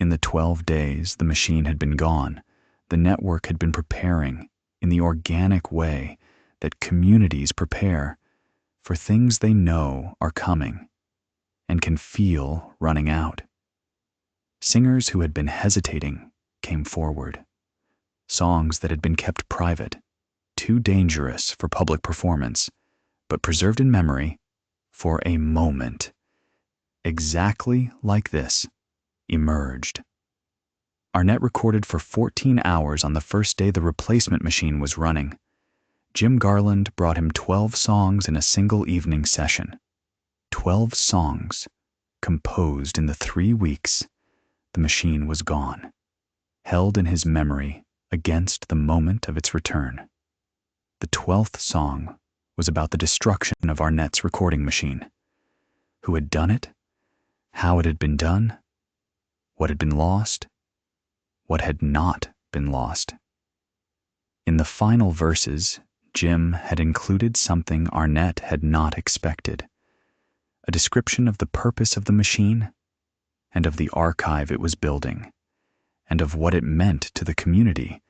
In the 12 days the machine had been gone, the network had been preparing in the organic way that communities prepare for things they know are coming and can feel running out. Singers who had been hesitating came forward. Songs that had been kept private, too dangerous for public performance, but preserved in memory for a moment, exactly like this, emerged. Arnett recorded for 14 hours on the first day the replacement machine was running. Jim Garland brought him 12 songs in a single evening session. 12 songs, composed in the 3 weeks. The machine was gone, held in his memory against the moment of its return. The 12th song was about the destruction of Arnett's recording machine. Who had done it? How it had been done? What had been lost? What had not been lost? In the final verses, Jim had included something Arnett had not expected: a description of the purpose of the machine, and of the archive it was building, and of what it meant to the community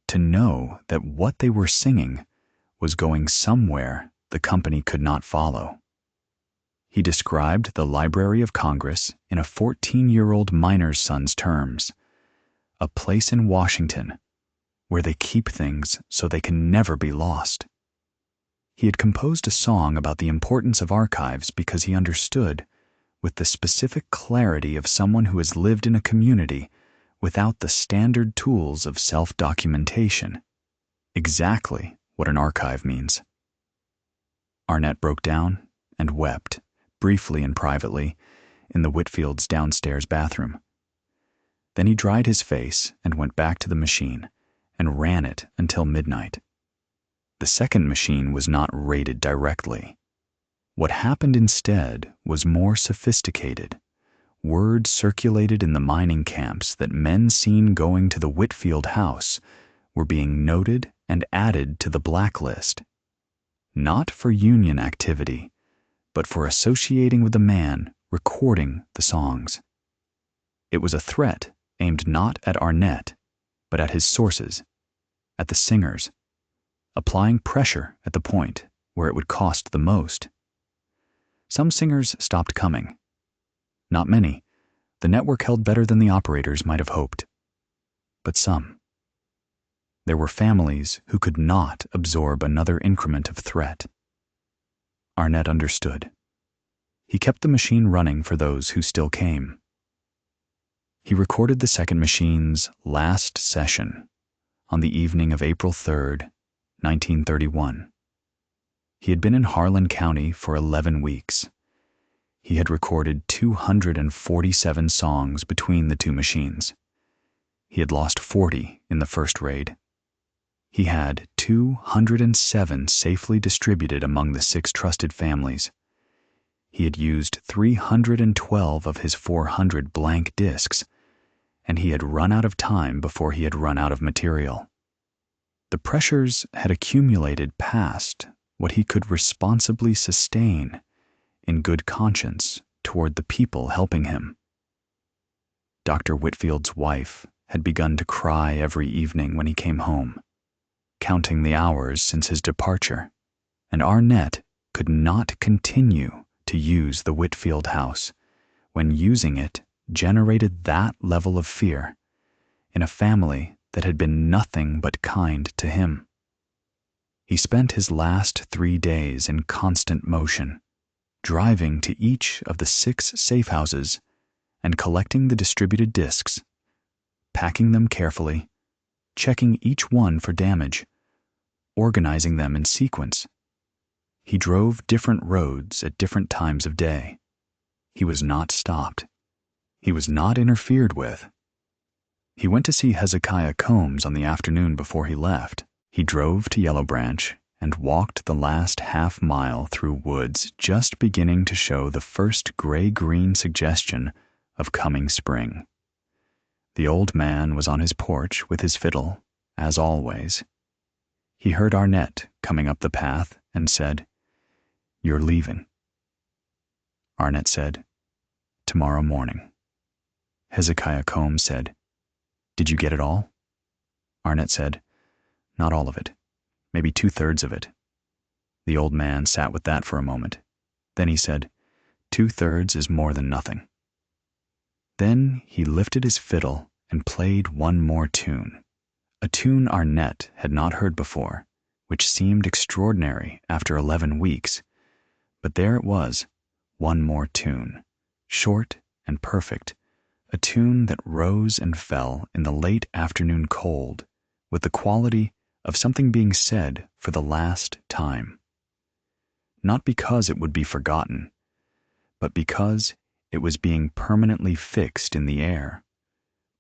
to know that what they were singing was going somewhere the company could not follow. He described the Library of Congress in a 14-year-old miner's son's terms: a place in Washington where they keep things so they can never be lost. He had composed a song about the importance of archives because he understood, with the specific clarity of someone who has lived in a community without the standard tools of self-documentation, exactly what an archive means. Arnett broke down and wept, briefly and privately, in the Whitfields' downstairs bathroom. Then he dried his face and went back to the machine and ran it until midnight. The second machine was not rated directly. What happened instead was more sophisticated. Word circulated in the mining camps that men seen going to the Whitfield house were being noted and added to the blacklist, not for union activity, but for associating with the man recording the songs. It was a threat aimed not at Arnett, but at his sources, at the singers, applying pressure at the point where it would cost the most. Some singers stopped coming. Not many. The network held better than the operators might have hoped. But some. There were families who could not absorb another increment of threat. Arnett understood. He kept the machine running for those who still came. He recorded the second machine's last session on the evening of April 3rd, 1931. He had been in Harlan County for 11 weeks. He had recorded 247 songs between the two machines. He had lost 40 in the first raid. He had 207 safely distributed among the 6 trusted families. He had used 312 of his 400 blank discs, and he had run out of time before he had run out of material. The pressures had accumulated past what he could responsibly sustain in good conscience toward the people helping him. Dr. Whitfield's wife had begun to cry every evening when he came home, counting the hours since his departure, and Arnett could not continue to use the Whitfield house when using it generated that level of fear in a family that had been nothing but kind to him. He spent his last 3 days in constant motion, driving to each of the 6 safe houses and collecting the distributed discs, packing them carefully, checking each one for damage, organizing them in sequence. He drove different roads at different times of day. He was not stopped. He was not interfered with. He went to see Hezekiah Combs on the afternoon before he left. He drove to Yellow Branch and walked the last half mile through woods just beginning to show the first gray-green suggestion of coming spring. The old man was on his porch with his fiddle, as always. He heard Arnett coming up the path and said, "You're leaving." Arnett said, "Tomorrow morning." Hezekiah Combs said, "Did you get it all?" Arnett said, "Not all of it. Maybe 2/3 of it." The old man sat with that for a moment. Then he said, "2/3 is more than nothing." Then he lifted his fiddle and played one more tune, a tune Arnett had not heard before, which seemed extraordinary after 11 weeks. But there it was, one more tune, short and perfect, a tune that rose and fell in the late afternoon cold with the quality of something being said for the last time. Not because it would be forgotten, but because it was being permanently fixed in the air,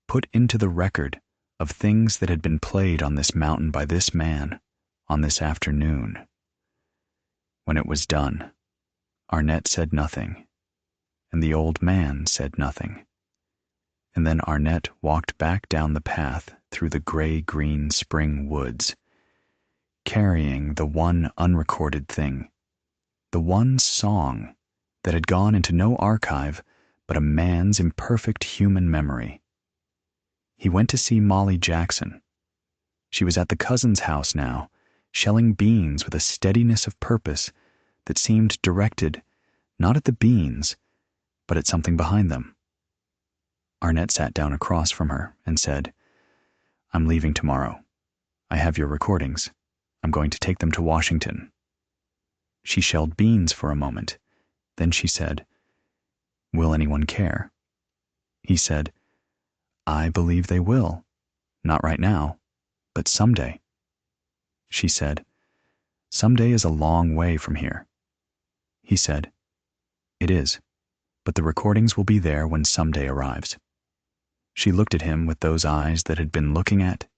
put into the record of things that had been played on this mountain by this man on this afternoon. When it was done, Arnett said nothing, and the old man said nothing. And then Arnett walked back down the path through the gray-green spring woods, carrying the one unrecorded thing, the one song that had gone into no archive but a man's imperfect human memory. He went to see Molly Jackson. She was at the cousin's house now, shelling beans with a steadiness of purpose that seemed directed not at the beans, but at something behind them. Arnett sat down across from her and said, I'm leaving tomorrow. I have your recordings. I'm going to take them to Washington." She shelled beans for a moment. Then she said, "Will anyone care?" He said, "I believe they will. Not right now, but someday." She said, "Someday is a long way from here." He said, "It is, but the recordings will be there when someday arrives." She looked at him with those eyes that had been looking at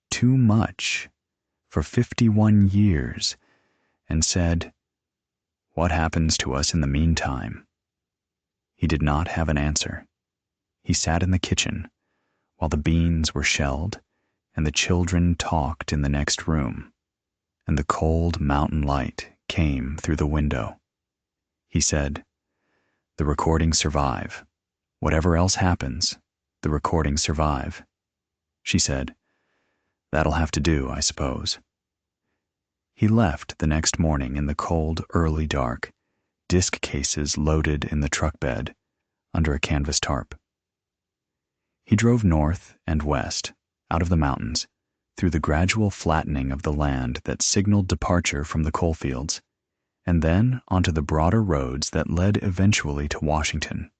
too much for 51 years and said, "What happens to us in the meantime?" He did not have an answer. He sat in the kitchen while the beans were shelled and the children talked in the next room, and the cold mountain light came through the window. He said, "The recordings survive. Whatever else happens, the recordings survive." She said, "That'll have to do, I suppose." He left the next morning in the cold, early dark, disc cases loaded in the truck bed under a canvas tarp. He drove north and west, out of the mountains, through the gradual flattening of the land that signaled departure from the coalfields, and then onto the broader roads that led eventually to Washington.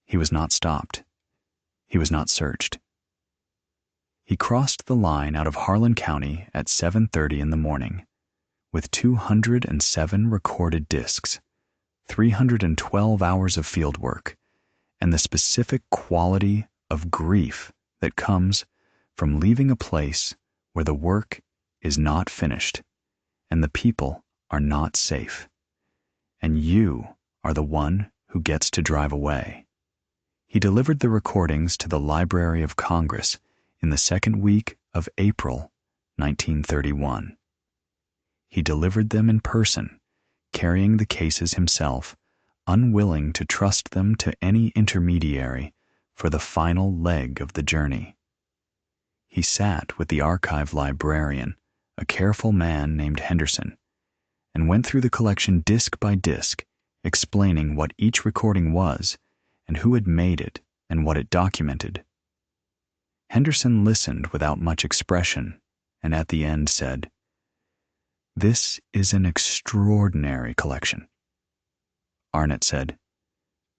He was not stopped. He was not searched. He crossed the line out of Harlan County at 7:30 in the morning, with 207 recorded discs, 312 hours of field work, and the specific quality of grief that comes from leaving a place where the work is not finished and the people are not safe, and you are the one who gets to drive away. He delivered the recordings to the Library of Congress in the second week of April 1931. He delivered them in person, carrying the cases himself, unwilling to trust them to any intermediary for the final leg of the journey. He sat with the archive librarian, a careful man named Henderson, and went through the collection disc by disc, explaining what each recording was and who had made it and what it documented. Henderson listened without much expression, and at the end said, "This is an extraordinary collection." Arnott said,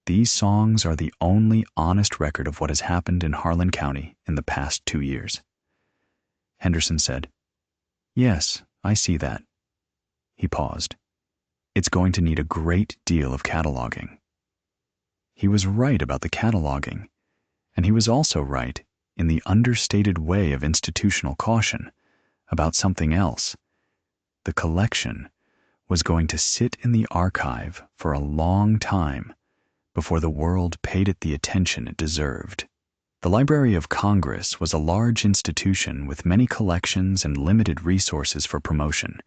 "These songs are the only honest record of what has happened in Harlan County in the past 2 years." Henderson said, "Yes, I see that." He paused. "It's going to need a great deal of cataloging." He was right about the cataloging, and he was also right in the understated way of institutional caution about something else. The collection was going to sit in the archive for a long time before the world paid it the attention it deserved. The Library of Congress was a large institution with many collections and limited resources for promotion,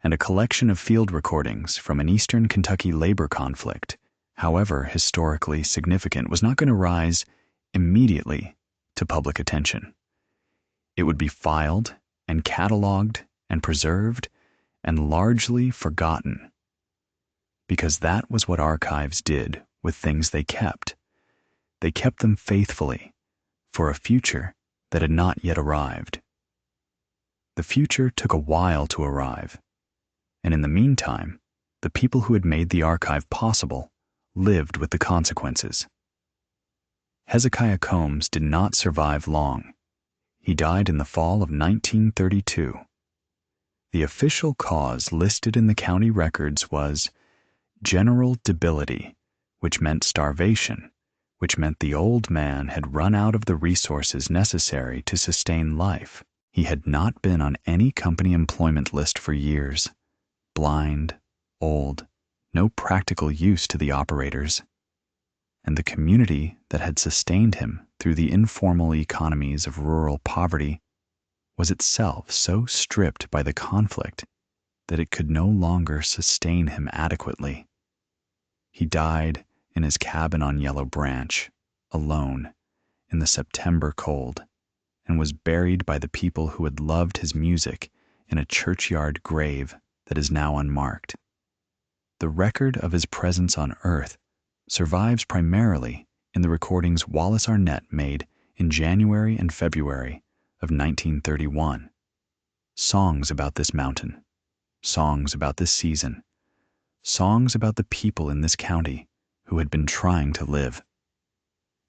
and a collection of field recordings from an eastern Kentucky labor conflict, however historically significant, was not going to rise immediately to public attention. It would be filed and cataloged and preserved and largely forgotten, because that was what archives did with things they kept. They kept them faithfully for a future that had not yet arrived. The future took a while to arrive, and in the meantime, the people who had made the archive possible lived with the consequences. Hezekiah Combs did not survive long. He died in the fall of 1932. The official cause listed in the county records was general debility, which meant starvation, which meant the old man had run out of the resources necessary to sustain life. He had not been on any company employment list for years. Blind, old, no practical use to the operators. And the community that had sustained him through the informal economies of rural poverty was itself so stripped by the conflict that it could no longer sustain him adequately. He died in his cabin on Yellow Branch, alone, in the September cold, and was buried by the people who had loved his music in a churchyard grave that is now unmarked. The record of his presence on Earth survives primarily in the recordings Wallace Arnett made in January and February of 1931. Songs about this mountain, songs about this season, songs about the people in this county who had been trying to live.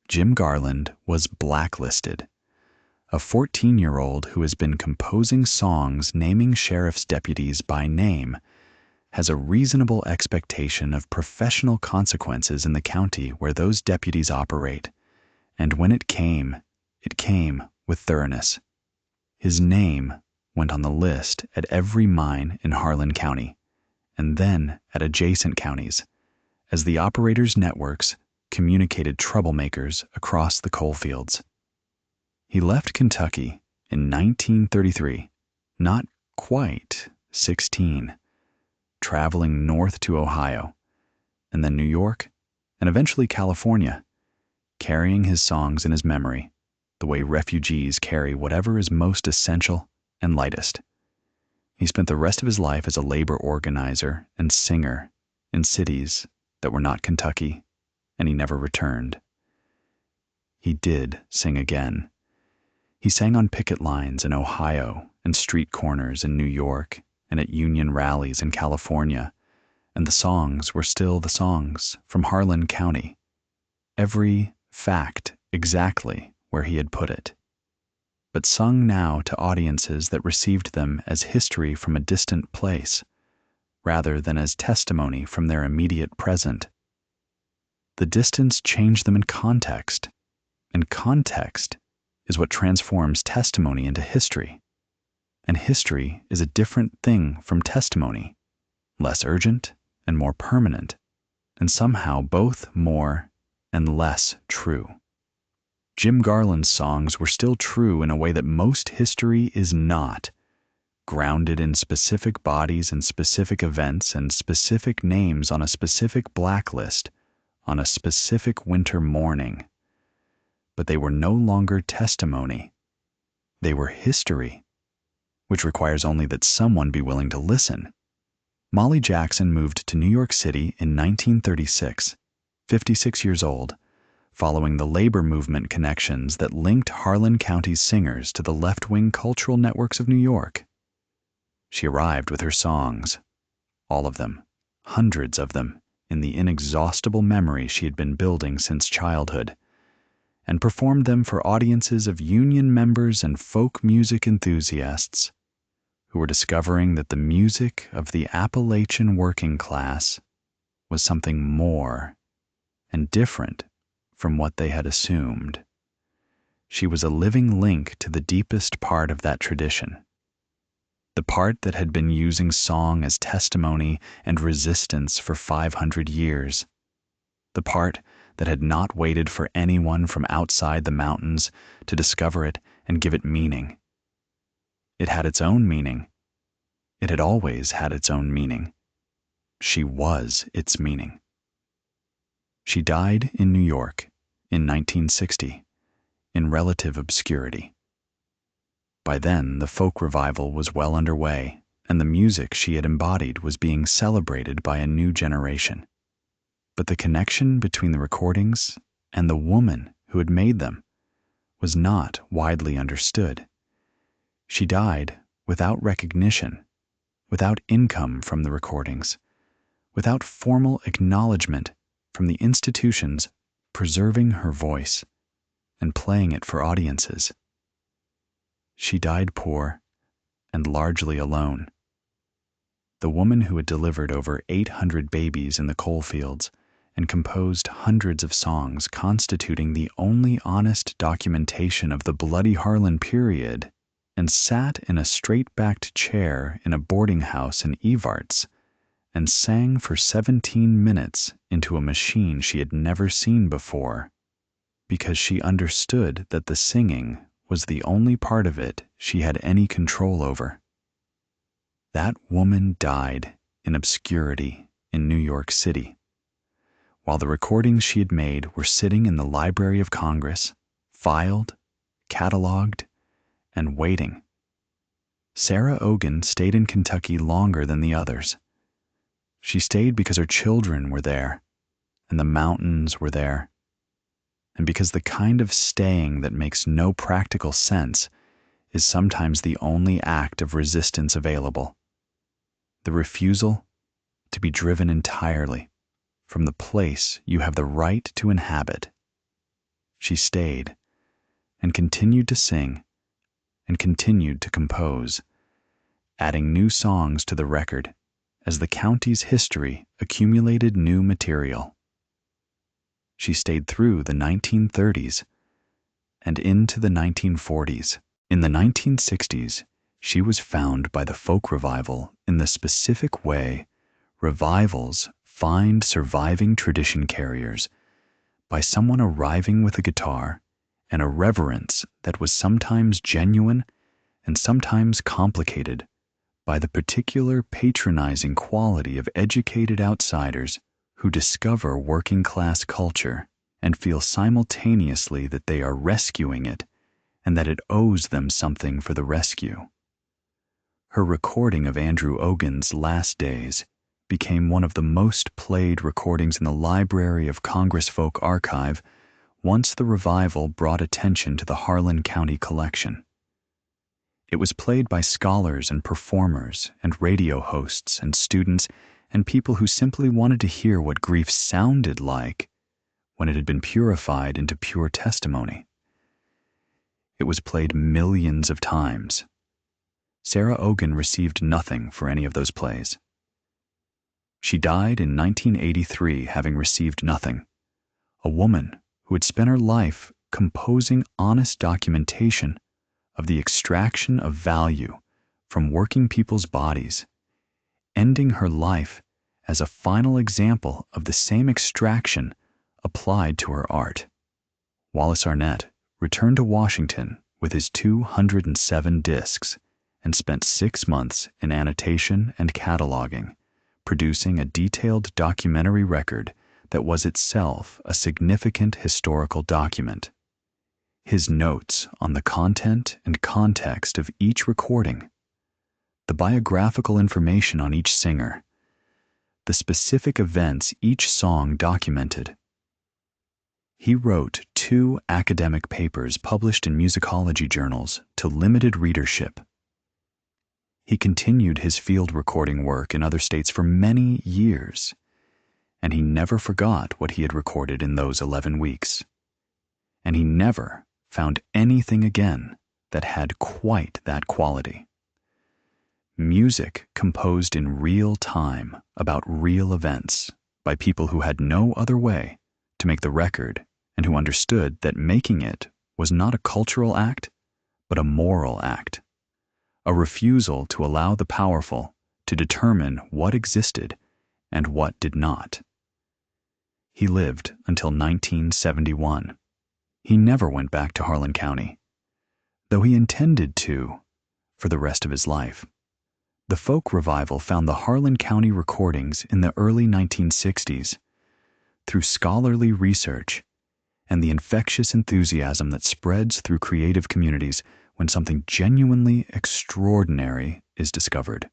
Jim Garland was blacklisted, a 14-year-old who has been composing songs naming sheriff's deputies by name has a reasonable expectation of professional consequences in the county where those deputies operate, and when it came with thoroughness. His name went on the list at every mine in Harlan County, and then at adjacent counties, as the operators' networks communicated troublemakers across the coalfields. He left Kentucky in 1933, not quite 16, traveling north to Ohio, and then New York, and eventually California, carrying his songs in his memory, the way refugees carry whatever is most essential and lightest. He spent the rest of his life as a labor organizer and singer in cities that were not Kentucky, and he never returned. He did sing again. He sang on picket lines in Ohio and street corners in New York and at union rallies in California, and the songs were still the songs from Harlan County. Every fact exactly where he had put it, but sung now to audiences that received them as history from a distant place, rather than as testimony from their immediate present. The distance changed them in context, and context is what transforms testimony into history. And history is a different thing from testimony, less urgent and more permanent, and somehow both more and less true. Jim Garland's songs were still true in a way that most history is not, grounded in specific bodies and specific events and specific names on a specific blacklist on a specific winter morning. But they were no longer testimony. They were history, which requires only that someone be willing to listen. Molly Jackson moved to New York City in 1936, 56 years old, following the labor movement connections that linked Harlan County's singers to the left-wing cultural networks of New York. She arrived with her songs, all of them, hundreds of them, in the inexhaustible memory she had been building since childhood, and performed them for audiences of union members and folk music enthusiasts who were discovering that the music of the Appalachian working class was something more and different from what they had assumed. She was a living link to the deepest part of that tradition, the part that had been using song as testimony and resistance for 500 years, the part that had not waited for anyone from outside the mountains to discover it and give it meaning. It had its own meaning. It had always had its own meaning. She was its meaning. She died in New York in 1960, in relative obscurity. By then, the folk revival was well underway, and the music she had embodied was being celebrated by a new generation. But the connection between the recordings and the woman who had made them was not widely understood. She died without recognition, without income from the recordings, without formal acknowledgement from the institutions preserving her voice and playing it for audiences. She died poor and largely alone. The woman who had delivered over 800 babies in the coalfields and composed hundreds of songs constituting the only honest documentation of the bloody Harlan period, and sat in a straight-backed chair in a boarding house in Evarts and sang for 17 minutes into a machine she had never seen before, because she understood that the singing was the only part of it she had any control over. That woman died in obscurity in New York City, while the recordings she had made were sitting in the Library of Congress, filed, cataloged, and waiting. Sarah Ogan stayed in Kentucky longer than the others. She stayed because her children were there, and the mountains were there, and because the kind of staying that makes no practical sense is sometimes the only act of resistance available. The refusal to be driven entirely from the place you have the right to inhabit. She stayed and continued to sing and continued to compose, adding new songs to the record as the county's history accumulated new material. She stayed through the 1930s and into the 1940s. In the 1960s, she was found by the folk revival in the specific way revivals find surviving tradition carriers, by someone arriving with a guitar and a reverence that was sometimes genuine and sometimes complicated by the particular patronizing quality of educated outsiders who discover working-class culture and feel simultaneously that they are rescuing it and that it owes them something for the rescue. Her recording of Andrew Ogun's Last Days became one of the most played recordings in the Library of Congress Folk Archive once the revival brought attention to the Harlan County collection. It was played by scholars and performers and radio hosts and students and people who simply wanted to hear what grief sounded like when it had been purified into pure testimony. It was played millions of times. Sarah Ogun received nothing for any of those plays. She died in 1983 having received nothing. A woman who had spent her life composing honest documentation of the extraction of value from working people's bodies, ending her life as a final example of the same extraction applied to her art. Wallace Arnett returned to Washington with his 207 discs and spent 6 months in annotation and cataloging, producing a detailed documentary record that was itself a significant historical document. His notes on the content and context of each recording, the biographical information on each singer, the specific events each song documented. He wrote 2 academic papers published in musicology journals to limited readership. He continued his field recording work in other states for many years, and he never forgot what he had recorded in those 11 weeks. And he never found anything again that had quite that quality. Music composed in real time about real events by people who had no other way to make the record and who understood that making it was not a cultural act, but a moral act. A refusal to allow the powerful to determine what existed and what did not. He lived until 1971. He never went back to Harlan County, though he intended to for the rest of his life. The folk revival found the Harlan County recordings in the early 1960s. Through scholarly research and the infectious enthusiasm that spreads through creative communities when something genuinely extraordinary is discovered.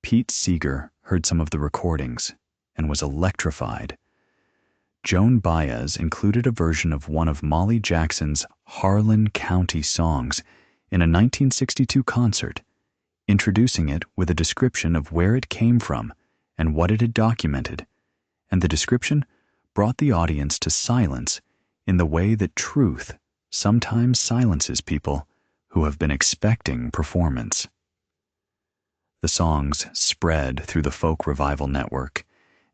Pete Seeger heard some of the recordings and was electrified. Joan Baez included a version of one of Molly Jackson's Harlan County songs in a 1962 concert, introducing it with a description of where it came from and what it had documented, and the description brought the audience to silence in the way that truth sometimes silences people who have been expecting performance. The songs spread through the folk revival network,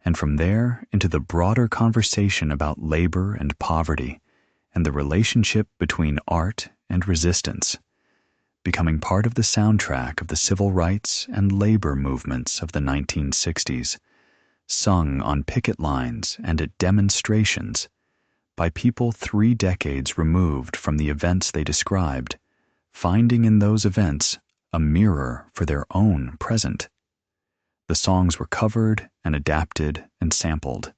and from there into the broader conversation about labor and poverty and the relationship between art and resistance, becoming part of the soundtrack of the civil rights and labor movements of the 1960s, sung on picket lines and at demonstrations by people 3 decades removed from the events they described, finding in those events a mirror for their own present. The songs were covered and adapted and sampled.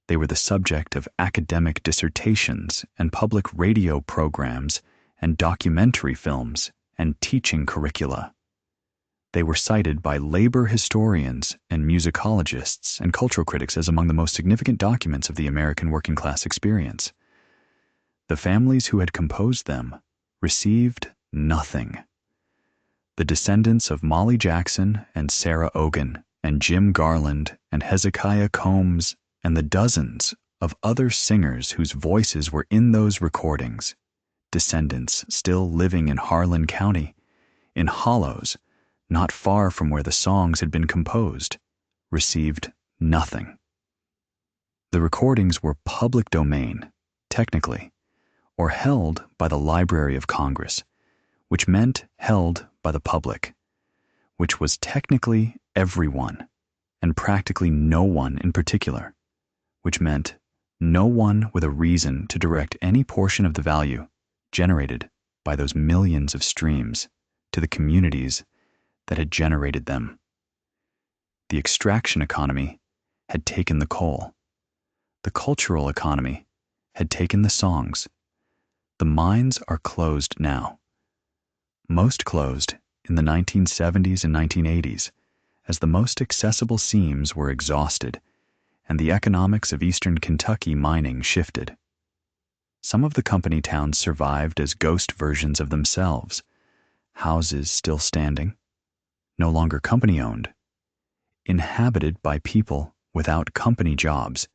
They were the subject of academic dissertations and public radio programs and documentary films and teaching curricula. They were cited by labor historians and musicologists and cultural critics as among the most significant documents of the American working class experience. The families who had composed them received nothing. The descendants of Molly Jackson and Sarah Ogan and Jim Garland and Hezekiah Combs and the dozens of other singers whose voices were in those recordings, descendants still living in Harlan County, in hollows not far from where the songs had been composed, received nothing. The recordings were public domain, technically, or held by the Library of Congress, which meant held by the public, which was technically everyone, and practically no one in particular, which meant no one with a reason to direct any portion of the value generated by those millions of streams to the communities that had generated them. The extraction economy had taken the coal. The cultural economy had taken the songs. The mines are closed now. Most closed in the 1970s and 1980s, as the most accessible seams were exhausted and the economics of eastern Kentucky mining shifted. Some of the company towns survived as ghost versions of themselves, houses still standing, no longer company-owned, inhabited by people without company jobs,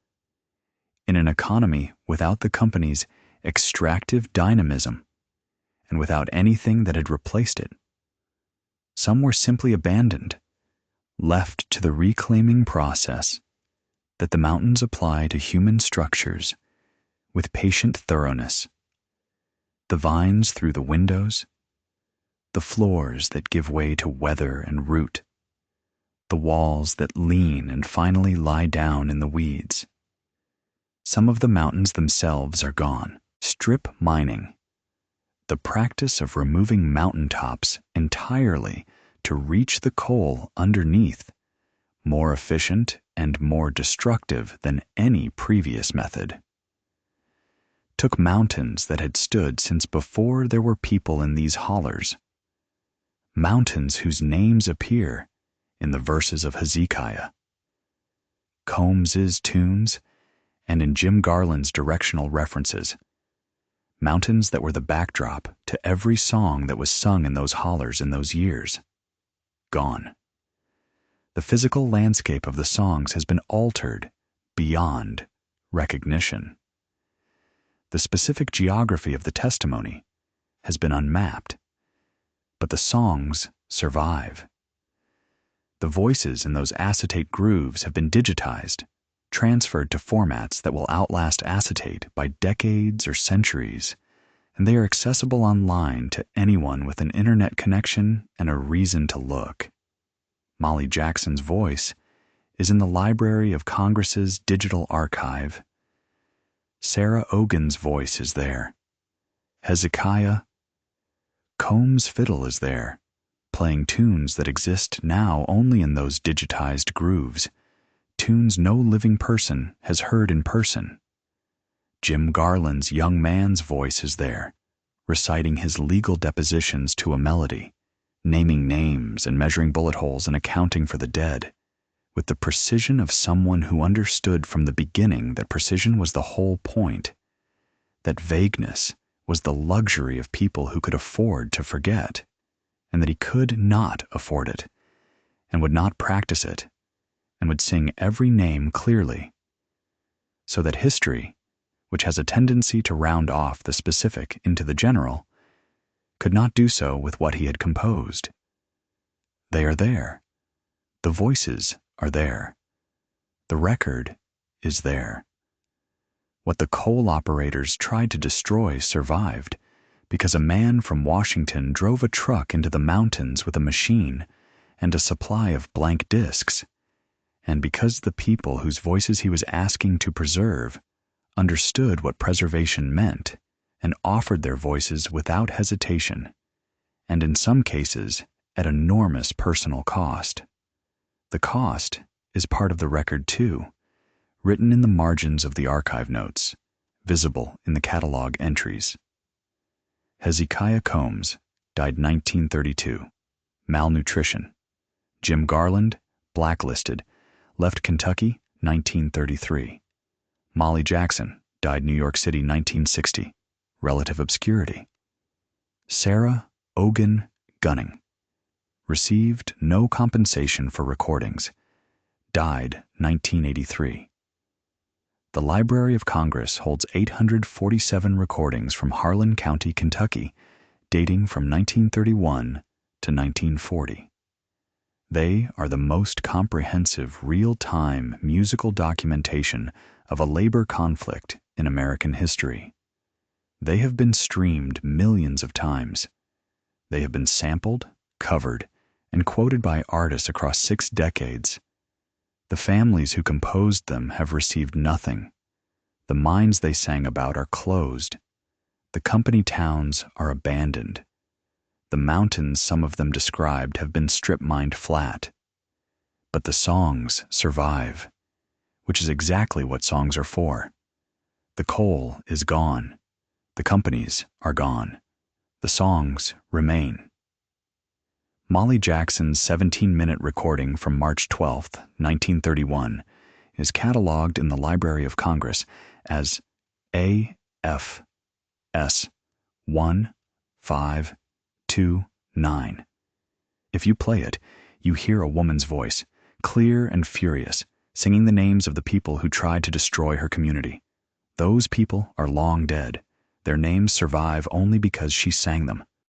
in an economy without the company's extractive dynamism and without anything that had replaced it. Some were simply abandoned, left to the reclaiming process that the mountains apply to human structures with patient thoroughness. The vines through the windows, the floors that give way to weather and root, the walls that lean and finally lie down in the weeds. Some of the mountains themselves are gone. Strip mining, the practice of removing mountaintops entirely to reach the coal underneath, more efficient and more destructive than any previous method, took mountains that had stood since before there were people in these hollers, mountains whose names appear in the verses of Hezekiah, Combs's tunes, and in Jim Garland's directional references, mountains that were the backdrop to every song that was sung in those hollers in those years. Gone. The physical landscape of the songs has been altered beyond recognition. The specific geography of the testimony has been unmapped, but the songs survive. The voices in those acetate grooves have been digitized, transferred to formats that will outlast acetate by decades or centuries, and they are accessible online to anyone with an internet connection and a reason to look. Molly Jackson's voice is in the Library of Congress's digital archive. Sarah Ogan's voice is there. Hezekiah Combs' fiddle is there, playing tunes that exist now only in those digitized grooves, tunes no living person has heard in person. Jim Garland's young man's voice is there, reciting his legal depositions to a melody, naming names and measuring bullet holes and accounting for the dead, with the precision of someone who understood from the beginning that precision was the whole point, that vagueness was the luxury of people who could afford to forget, and that he could not afford it, and would not practice it, and would sing every name clearly, so that history, which has a tendency to round off the specific into the general, could not do so with what he had composed. They are there. The voices are there. The record is there. What the coal operators tried to destroy survived, because a man from Washington drove a truck into the mountains with a machine and a supply of blank discs, and because the people whose voices he was asking to preserve understood what preservation meant and offered their voices without hesitation, and in some cases at enormous personal cost. The cost is part of the record too, written in the margins of the archive notes, visible in the catalog entries. Hezekiah Combs died 1932, malnutrition. Jim Garland, blacklisted, left Kentucky 1933. Molly Jackson died New York City 1960, relative obscurity. Sarah Ogun Gunning. Received no compensation for recordings. Died 1983. The Library of Congress holds 847 recordings from Harlan County, Kentucky, dating from 1931 to 1940. They are the most comprehensive real-time musical documentation of a labor conflict in American history. They have been streamed millions of times. They have been sampled, covered, and quoted by artists across 6 decades. The families who composed them have received nothing. The mines they sang about are closed. The company towns are abandoned. The mountains some of them described have been strip-mined flat. But the songs survive, which is exactly what songs are for. The coal is gone. The companies are gone. The songs remain. Molly Jackson's 17-minute recording from March 12, 1931, is cataloged in the Library of Congress as AFS 1529. If you play it, you hear a woman's voice, clear and furious, singing the names of the people who tried to destroy her community. Those people are long dead. Their names survive only because she sang them.